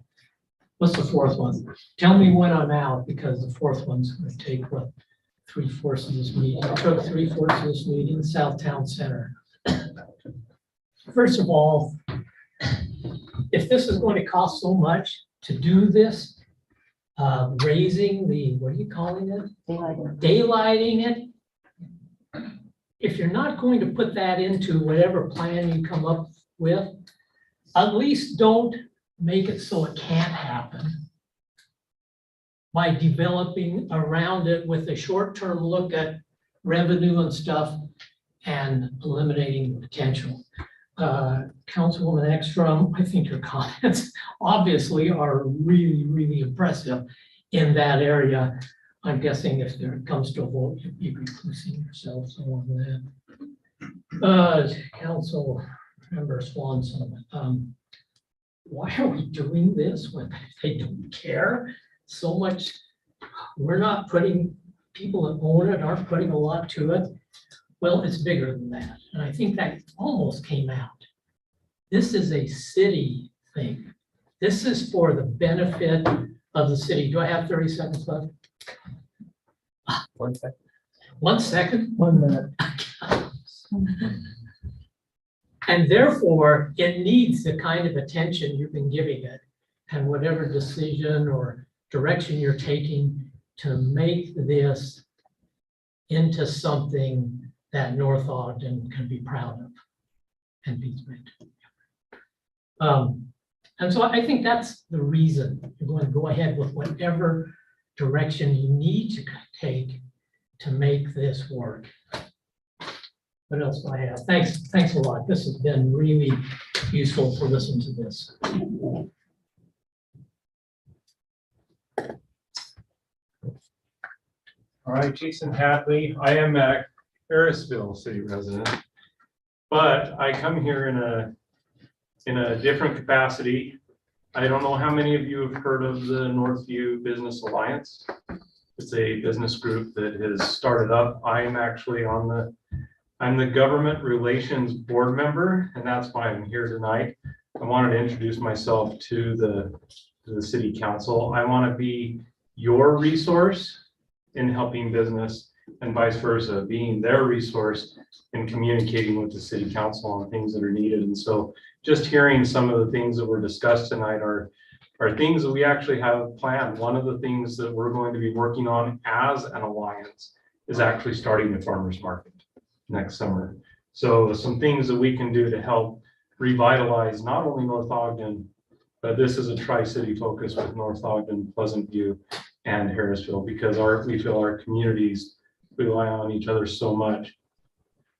What's the 4th one? Tell me when I'm out, because the 4th one's going to take what? 3/4 of this meeting. I took 3/4 of this meeting, Southtown Center. First of all, if this is going to cost so much to do this, raising the, what are you calling it? Daylighting it. If you're not going to put that into whatever plan you come up with, at least don't make it so it can't happen by developing around it with a short-term look at revenue and stuff, and eliminating the potential. Councilwoman Ekstrom, I think your comments obviously are really, really impressive in that area. I'm guessing if there comes to a vote, you'd be recusing yourselves on that. Council Member Swanson, why are we doing this when they don't care so much? We're not putting, people that own it aren't putting a lot to it. Well, it's bigger than that, and I think that almost came out. This is a city thing. This is for the benefit of the city. Do I have 30 seconds left? 1 second. 1 second? 1 minute. And therefore, it needs the kind of attention you've been giving it, and whatever decision or direction you're taking to make this into something that North Ogden can be proud of and be great. And so I think that's the reason you're going to go ahead with whatever direction you need to take to make this work. What else do I have? Thanks a lot. This has been really useful to listen to this. All right, Jason Hadley. I am a Harrisville city resident, but I come here in a different capacity. I don't know how many of you have heard of the Northview Business Alliance. It's a business group that has started up. I'm actually I'm the government relations board member, and that's why I'm here tonight. I wanted to introduce myself to the city council. I want to be your resource in helping business and vice versa, being their resource in communicating with the city council on things that are needed. And so just hearing some of the things that were discussed tonight are things that we actually have planned. One of the things that we're going to be working on as an alliance is actually starting the farmers market next summer. So some things that we can do to help revitalize not only North Ogden, but this is a tri-city focus with North Ogden, Pleasant View, and Harrisville, because we feel our communities rely on each other so much.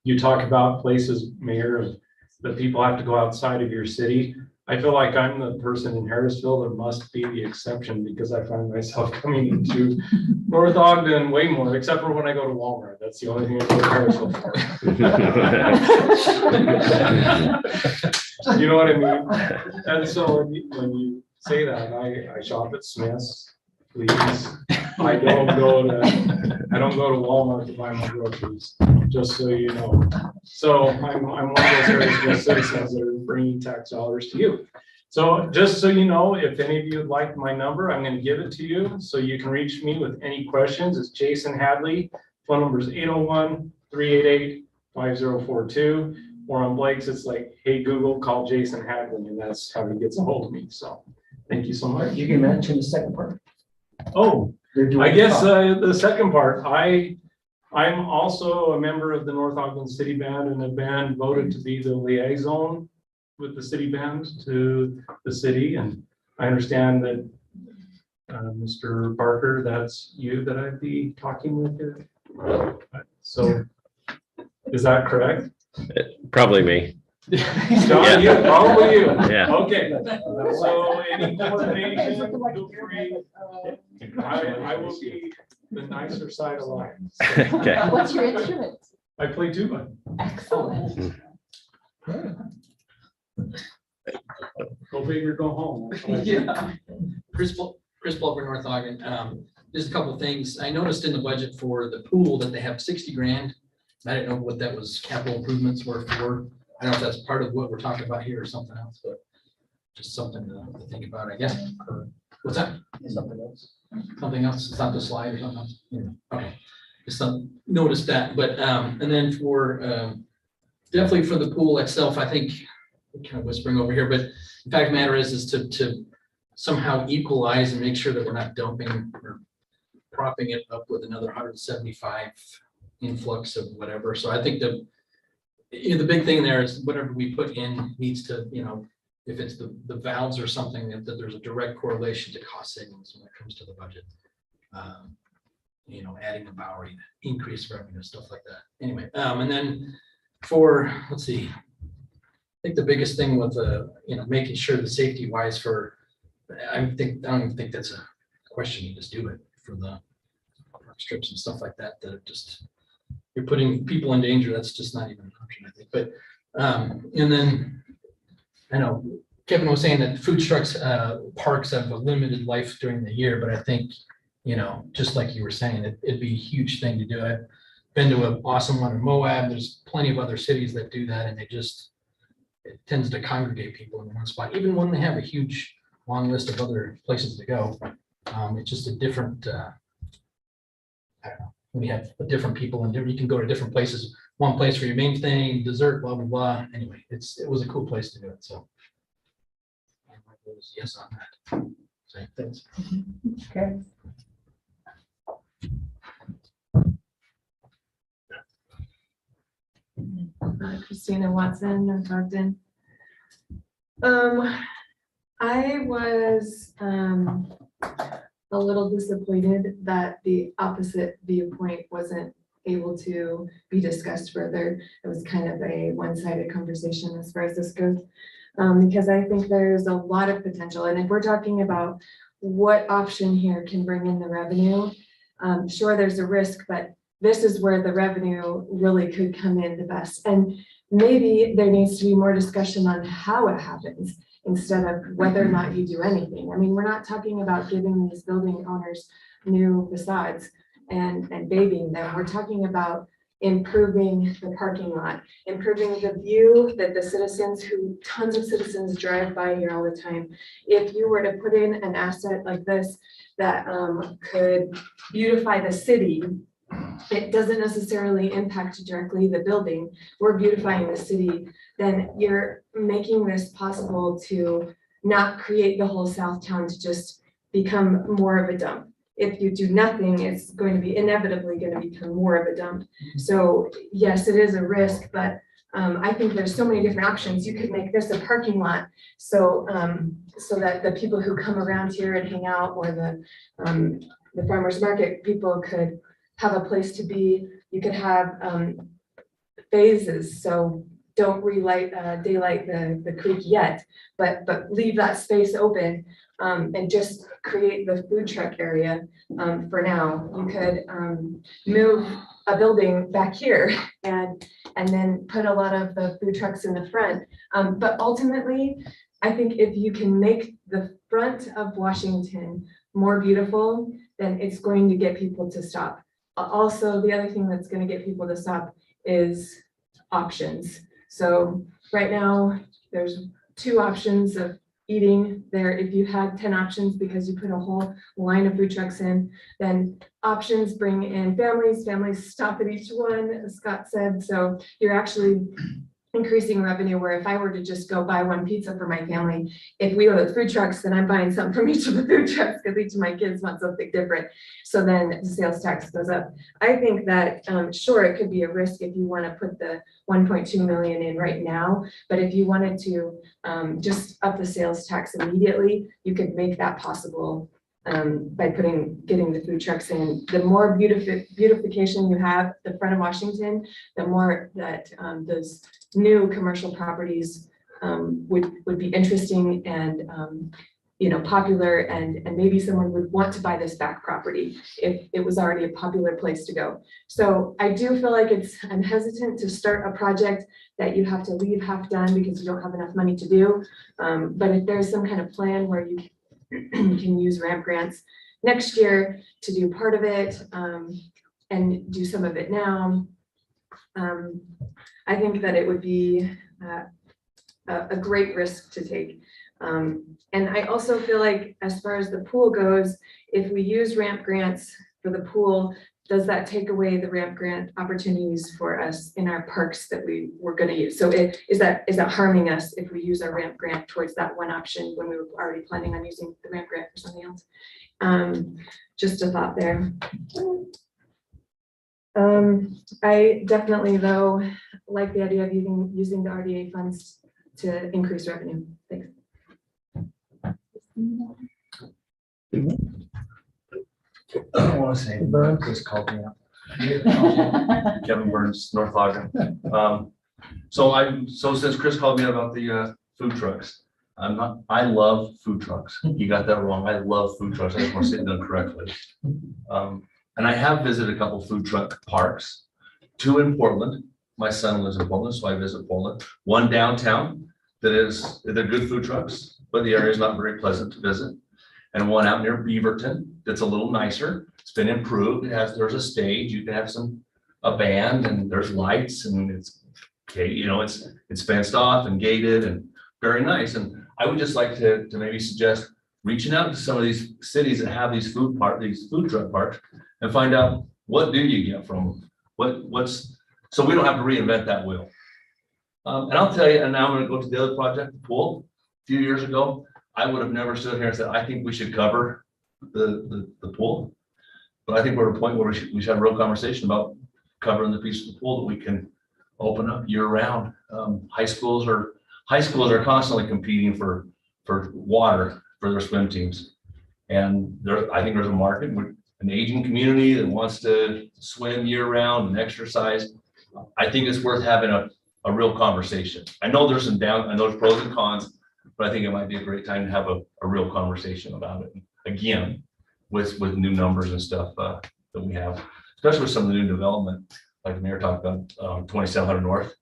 You talk about places, Mayor, that people have to go outside of your city. I feel like I'm the person in Harrisville that must be the exception, because I find myself coming into North Ogden way more, except for when I go to Walmart. That's the only thing I go to Harrisville for. You know what I mean? And so when you say that, I shop at Smith's, please. I don't go to Walmart to buy my groceries, just so you know. So I'm one of those Harrisville citizens that are bringing tax dollars to you. So just so you know, if any of you would like my number, I'm going to give it to you so you can reach me with any questions. It's Jason Hadley. Phone number is 801-388-5042. Or on Blake's, it's like, hey, Google, call Jason Hadley, and that's how he gets a hold of me. So thank you so much. You can mention the second part. Oh, I guess the second part, I'm also a member of the North Ogden City Band, and the band voted to be the liaison with the city band to the city. And I understand that Mr. Parker, that's you that I'd be talking with here. So is that correct? Probably me. John, you, probably you. Yeah. Okay. So any coordination, feel free. I will be the nicer side alliance. Okay. What's your instrument? I play tuba. Excellent. Go big or go home. Yeah. Chris Pulver, North Ogden. Just a couple of things. I noticed in the budget for the pool that they have 60 grand. I didn't know what that was, capital improvements were for. I don't know if that's part of what we're talking about here or something else, but just something to think about, I guess. What's that? Something else. Something else. It's not the slide or something else. Yeah. Okay. Just noticed that, but and then for definitely for the pool itself, I think kind of whispering over here, but the fact of the matter is to somehow equalize and make sure that we're not dumping or propping it up with another 175 influx of whatever. So I think the big thing there is whatever we put in needs to, if it's the valves or something, that there's a direct correlation to cost savings when it comes to the budget. Adding the Bowery, increased revenue, stuff like that. Anyway, and then let's see. I think the biggest thing with making sure the safety wise I don't even think that's a question. You just do it for the strips and stuff like that, you're putting people in danger. That's just not even an option, I think. But, and then I know Kevin was saying that food trucks, parks have a limited life during the year, but I think, just like you were saying, it'd be a huge thing to do. I've been to an awesome one in Moab. There's plenty of other cities that do that, and it tends to congregate people in one spot, even when they have a huge long list of other places to go. It's just a different, I don't know, we have different people and you can go to different places. One place for your main thing, dessert, blah, blah, blah. Anyway, it was a cool place to do it, so. My vote is yes on that. So, thanks. Okay. Christina Watson of Ogden. I was a little disappointed that the opposite viewpoint wasn't able to be discussed further. It was kind of a one-sided conversation as far as this goes, because I think there's a lot of potential. And if we're talking about what option here can bring in the revenue, sure, there's a risk, but this is where the revenue really could come in the best. And maybe there needs to be more discussion on how it happens instead of whether or not you do anything. I mean, we're not talking about giving these building owners new facades and babying them. We're talking about improving the parking lot, improving the view that the citizens tons of citizens drive by here all the time. If you were to put in an asset like this that could beautify the city, it doesn't necessarily impact directly the building. We're beautifying the city, then you're making this possible to not create the whole South Town to just become more of a dump. If you do nothing, it's going to be inevitably going to become more of a dump. So yes, it is a risk, but I think there's so many different options. You could make this a parking lot, so that the people who come around here and hang out, or the farmers market people could have a place to be. You could have phases, so don't daylight the creek yet, but leave that space open and just create the food truck area for now. You could move a building back here and then put a lot of the food trucks in the front. But ultimately, I think if you can make the front of Washington more beautiful, then it's going to get people to stop. Also, the other thing that's going to get people to stop is options. So right now, there's 2 options of eating there. If you had 10 options because you put a whole line of food trucks in, then options bring in families stop at each one, as Scott said. So you're actually increasing revenue, where if I were to just go buy one pizza for my family, if we go to the food trucks, then I'm buying something from each of the food trucks because each of my kids want something different. So then the sales tax goes up. I think that, sure, it could be a risk if you want to put the 1.2 million in right now, but if you wanted to just up the sales tax immediately, you could make that possible by getting the food trucks in. The more beautification you have the front of Washington, the more that those new commercial properties would be interesting and popular, and maybe someone would want to buy this back property if it was already a popular place to go. So I do feel like I'm hesitant to start a project that you have to leave half done because you don't have enough money to do. But if there's some kind of plan where you can use ramp grants next year to do part of it and do some of it now, I think that it would be a great risk to take. And I also feel like, as far as the pool goes, if we use ramp grants for the pool, does that take away the ramp grant opportunities for us in our parks that we were going to use? So is that harming us if we use our ramp grant towards that one option when we were already planning on using the ramp grant for something else? Just a thought there. I definitely, though, like the idea of using the RDA funds to increase revenue. Thanks. I want to say, Chris called me up. Kevin Burns, North Ogden. So since Chris called me about the food trucks, I love food trucks. You got that wrong. I love food trucks. I just want to say it done correctly. And I have visited a couple food truck parks, 2 in Portland. My son lives in Portland, so I visit Portland. 1 downtown they're good food trucks, but the area is not very pleasant to visit. And 1 out near Beaverton that's a little nicer. It's been improved. There's a stage. You can have a band, and there's lights, and it's okay, it's fenced off and gated and very nice. And I would just like to maybe suggest reaching out to some of these cities that have these food truck parks and find out, what do you get from them? So we don't have to reinvent that wheel. And I'll tell you, and now I'm going to go to the other project, the pool. A few years ago, I would have never stood here and said, I think we should cover the pool. But I think we're at a point where we should have a real conversation about covering the piece of the pool that we can open up year round. High schools are constantly competing for water for their swim teams. And I think there's a market with an aging community that wants to swim year round and exercise. I think it's worth having a real conversation. I know there's pros and cons, but I think it might be a great time to have a real conversation about it. Again, with new numbers and stuff that we have, especially with some of the new development, like the mayor talked about, 2700 North.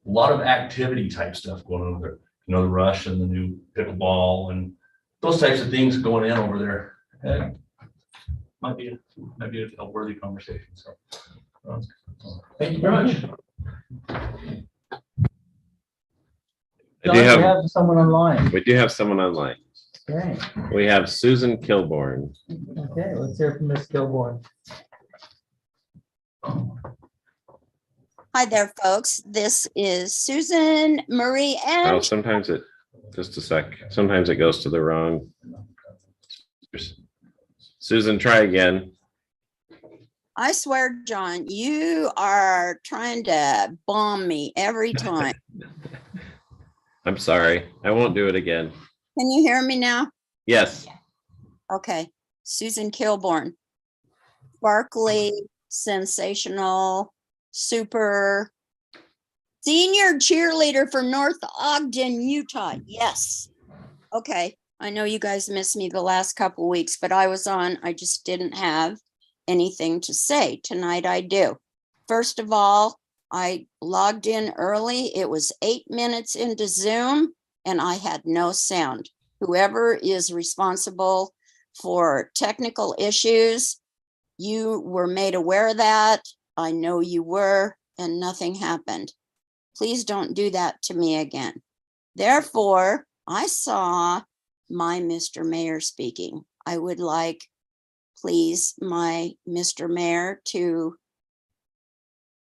A lot of activity type stuff going on over there. The Rush and the new pickleball and those types of things going in over there. Might be a worthy conversation. So, Thank you very much. John, we have someone online. We do have someone online. Okay, We have Susan Kilborn. okay, let's hear from Ms. Kilborn. Hi there, folks. This is Susan Marie Oh, and sometimes sometimes it goes to the wrong. Susan, try again. I swear, John, you are trying to bomb me every time. I'm sorry. I won't do it again. Can you hear me now? Yes. Okay. Susan Kilborn. Sparkly, sensational, super senior cheerleader for North Ogden, Utah. Yes. Okay. I know you guys missed me the last couple weeks, but I was on. I just didn't have anything to say. Tonight I do. First of all, I logged in early. It was 8 minutes into Zoom and I had no sound. Whoever is responsible for technical issues, you were made aware of that. I know you were, and nothing happened. Please don't do that to me again. Therefore, I saw my Mr. Mayor speaking. I would like, please, my Mr. Mayor to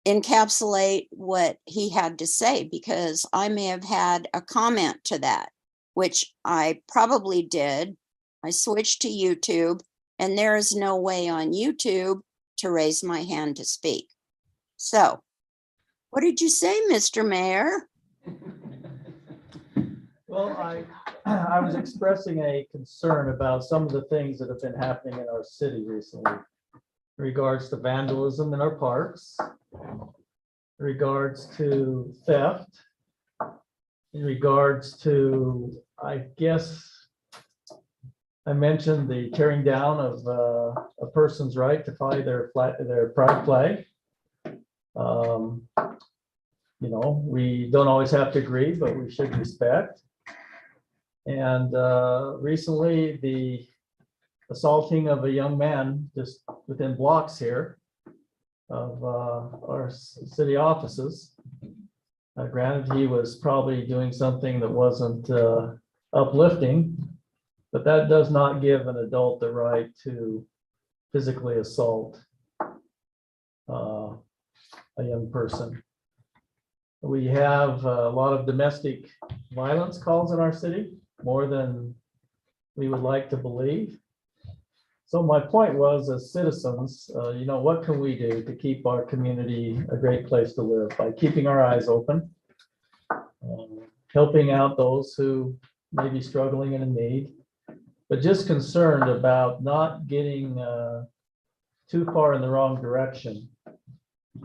encapsulate what he had to say, because I may have had a comment to that, which I probably did. I switched to YouTube, and there is no way on YouTube to raise my hand to speak. So, what did you say, Mr. Mayor? Well, I was expressing a concern about some of the things that have been happening in our city recently in regards to vandalism in our parks, in regards to theft, in regards to, I guess, I mentioned the tearing down of a person's right to fly their pride flag. We don't always have to agree, but we should respect. And recently, the assaulting of a young man just within blocks here of our city offices. Granted, he was probably doing something that wasn't uplifting, but that does not give an adult the right to physically assault a young person. We have a lot of domestic violence calls in our city, more than we would like to believe. So my point was, as citizens, what can we do to keep our community a great place to live? By keeping our eyes open, helping out those who may be struggling and in need, but just concerned about not getting too far in the wrong direction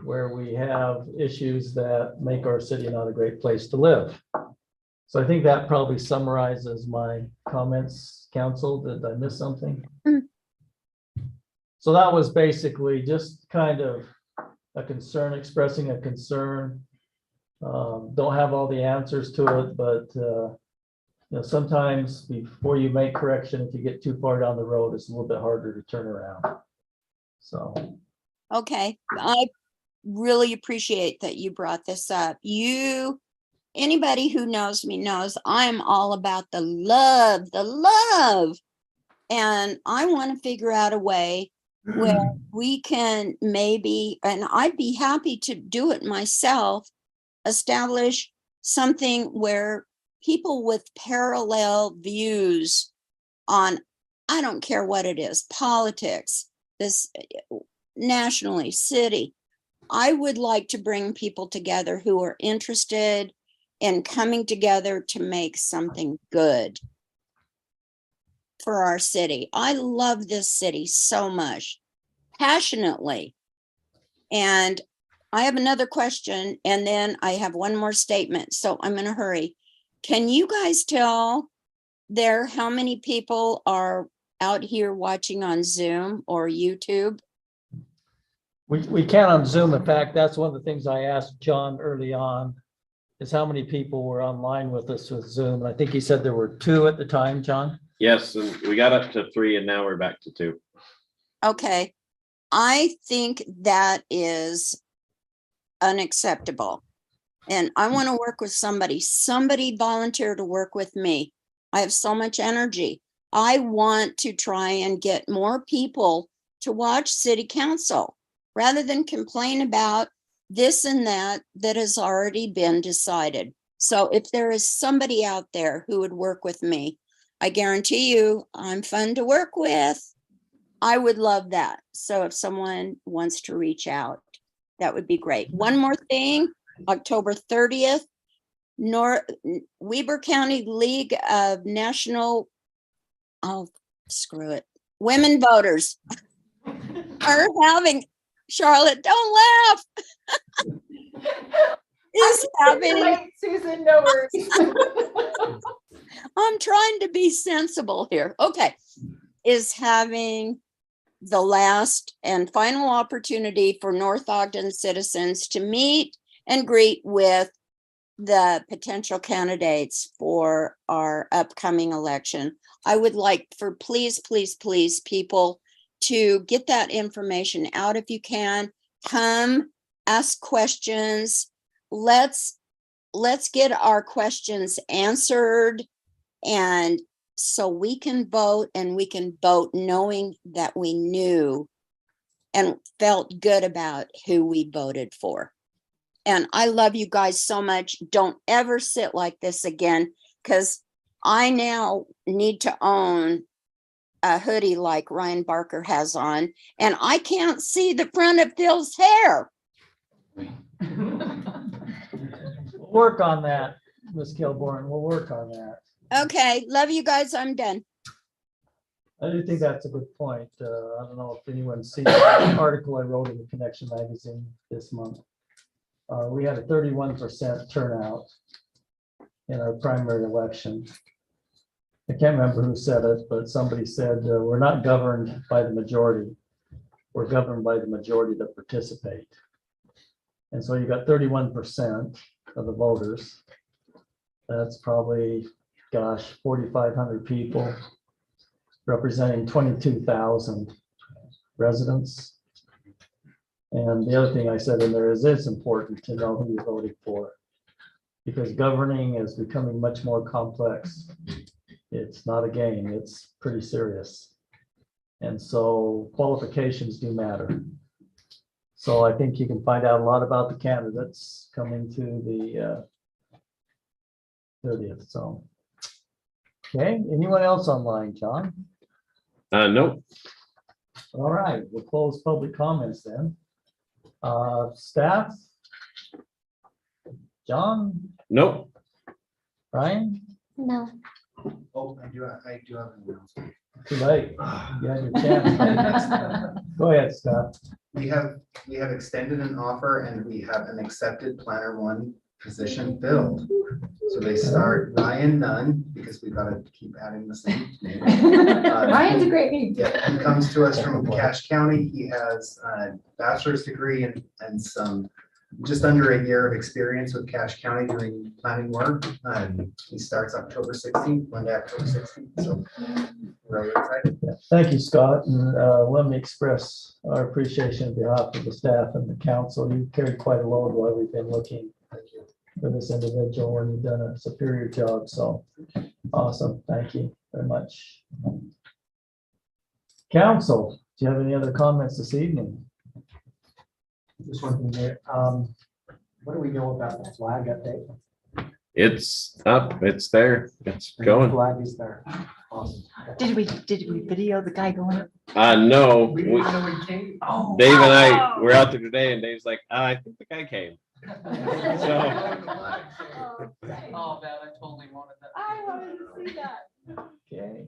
where we have issues that make our city not a great place to live. So I think that probably summarizes my comments, council. Did I miss something? So that was basically just kind of a concern, expressing a concern. Don't have all the answers to it, but you know, sometimes before you make correction, if you get too far down the road, it's a little bit harder to turn around. So, Okay, I really appreciate that you brought this up. Anybody who knows me knows I'm all about the love. And I want to figure out a way where we can maybe, and I'd be happy to do it myself, establish something where people with parallel views on, I don't care what it is, politics, this nationally, city. I would like to bring people together who are interested in coming together to make something good for our city. I love this city so much, passionately. And I have another question, and then I have one more statement, so I'm going to hurry. Can you guys tell there how many people are out here watching on Zoom or YouTube? we can on Zoom. In fact, that's one of the things I asked John early on, is how many people were online with us with Zoom. And I think he said there were 2 at the time, John. Yes, and we got up to 3 and now we're back to 2. Okay, I think that is unacceptable. And I want to work with somebody volunteer to work with me. I have so much energy. I want to try and get more people to watch city council rather than complain about this and that has already been decided. So if there is somebody out there who would work with me, I guarantee you I'm fun to work with. I would love that. So if someone wants to reach out, that would be great. One more thing, October 30th, Weber County League of National, oh, screw it, women voters are having, Charlotte, don't laugh. Is having, Susan, no worries. I'm trying to be sensible here. Okay. Is having the last and final opportunity for North Ogden citizens to meet and greet with the potential candidates for our upcoming election. I would like for please people to get that information out if you can. Come, ask questions. Let's get our questions answered, and so we can vote, and we can vote knowing that we knew and felt good about who we voted for. And I love you guys so much. Don't ever sit like this again, because I now need to own a hoodie like Ryan Barker has on, and I can't see the front of Phil's hair. We'll work on that, Ms. Kilborn. We'll work on that. Okay, love you guys. I'm done. I do think that's a good point. I don't know if anyone's seen the article I wrote in the Connection magazine this month. We had a 31% turnout in our primary election. I can't remember who said it, but somebody said, we're not governed by the majority. We're governed by the majority that participate. And so you got 31% of the voters. That's probably, gosh, 4,500 people representing 22,000 residents. And the other thing I said in there is it's important to know who you're voting for, because governing is becoming much more complex. It's not a game, it's pretty serious. And so qualifications do matter. So I think you can find out a lot about the candidates coming to the 30th. So, okay, anyone else online, John? Nope. All right, we'll close public comments then. Staff? John? Nope. Brian? No. Oh, I do have an announcement. Too late. You had your chance. Go ahead, Scott. we have extended an offer and we have an accepted planner one position filled. So they start Ryan Nunn, because we've got to keep adding the same name. Ryan's a great name. Yeah, he comes to us from Cache County. He has a bachelor's degree and some, just under a year of experience with Cache County doing planning work. He starts October 16th, Monday, October 16th. So we're really excited. Thank you, Scott, and let me express our appreciation on behalf of the staff and the council. You carried quite a load while we've been looking for this individual, and you've done a superior job, so awesome. Thank you very much. Council, do you have any other comments this evening? Just one thing there. What do we know about the flag update? It's up, it's there, it's The going. Flag is there. Awesome. Did we video the guy going? No, We didn't know he came. Oh. Dave and I were out there today and Dave's like, I think the guy came. So, Oh, man, I totally wanted that. I wanted to see that. Okay.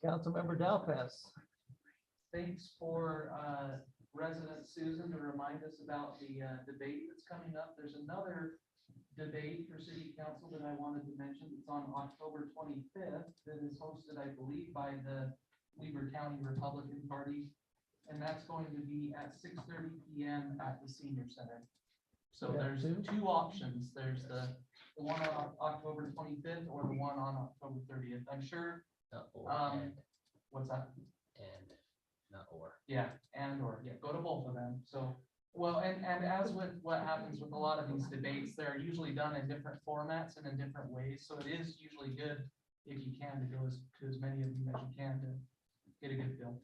Councilmember Delphas. Thanks for resident Susan to remind us about the debate that's coming up. There's another debate for city council that I wanted to mention. It's on October 25th that is hosted, I believe, by the Weaver County Republican Party. And that's going to be at 6:30 PM at the senior center. So Yeah, there's two options. There's the one on October 25th or the one on October 30th. I'm sure. What's that? And not or. Yeah, go to both of them. So, well, and as with what happens with a lot of these debates, they're usually done in different formats and in different ways. So it is usually good if you can to go to as many of them as you can to get a good feel.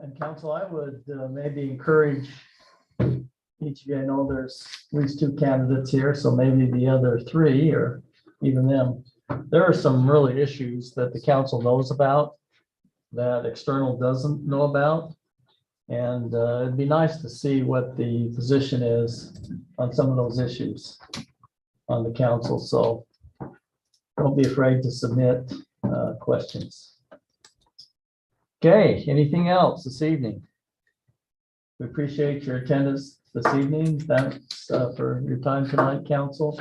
And council, I would maybe encourage each of you, I know there's at least two candidates here, so maybe the other three or even them. There are some really issues that the council knows about that external doesn't know about. And it'd be nice to see what the position is on some of those issues on the council. So don't be afraid to submit questions. Okay, anything else this evening? We appreciate your attendance this evening. Thanks for your time tonight, council.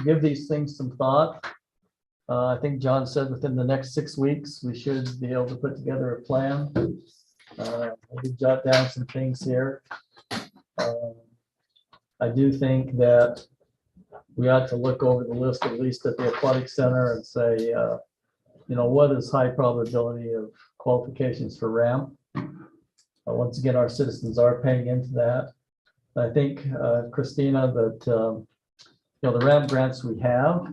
Give these things some thought. I think John said within the next 6 weeks, we should be able to put together a plan. Maybe jot down some things here. I do think that we ought to look over the list, at least at the athletic center, and say, what is high probability of qualifications for ramp? Once again, our citizens are paying into that. I think, Christina, that the ramp grants we have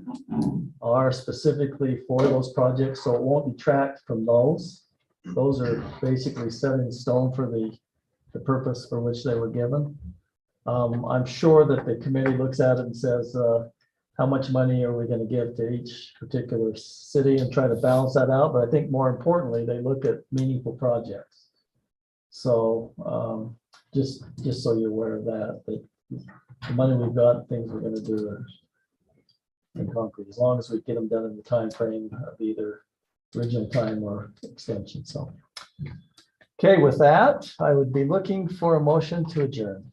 are specifically for those projects, so it won't detract from those. Those are basically set in stone for the purpose for which they were given. I'm sure that the committee looks at it and says, how much money are we going to give to each particular city and try to balance that out? But I think more importantly, they look at meaningful projects. So just so you're aware of that, the money we've got, things we're going to do are in concrete, as long as we get them done in the time frame of either original time or extension. So, okay, with that, I would be looking for a motion to adjourn.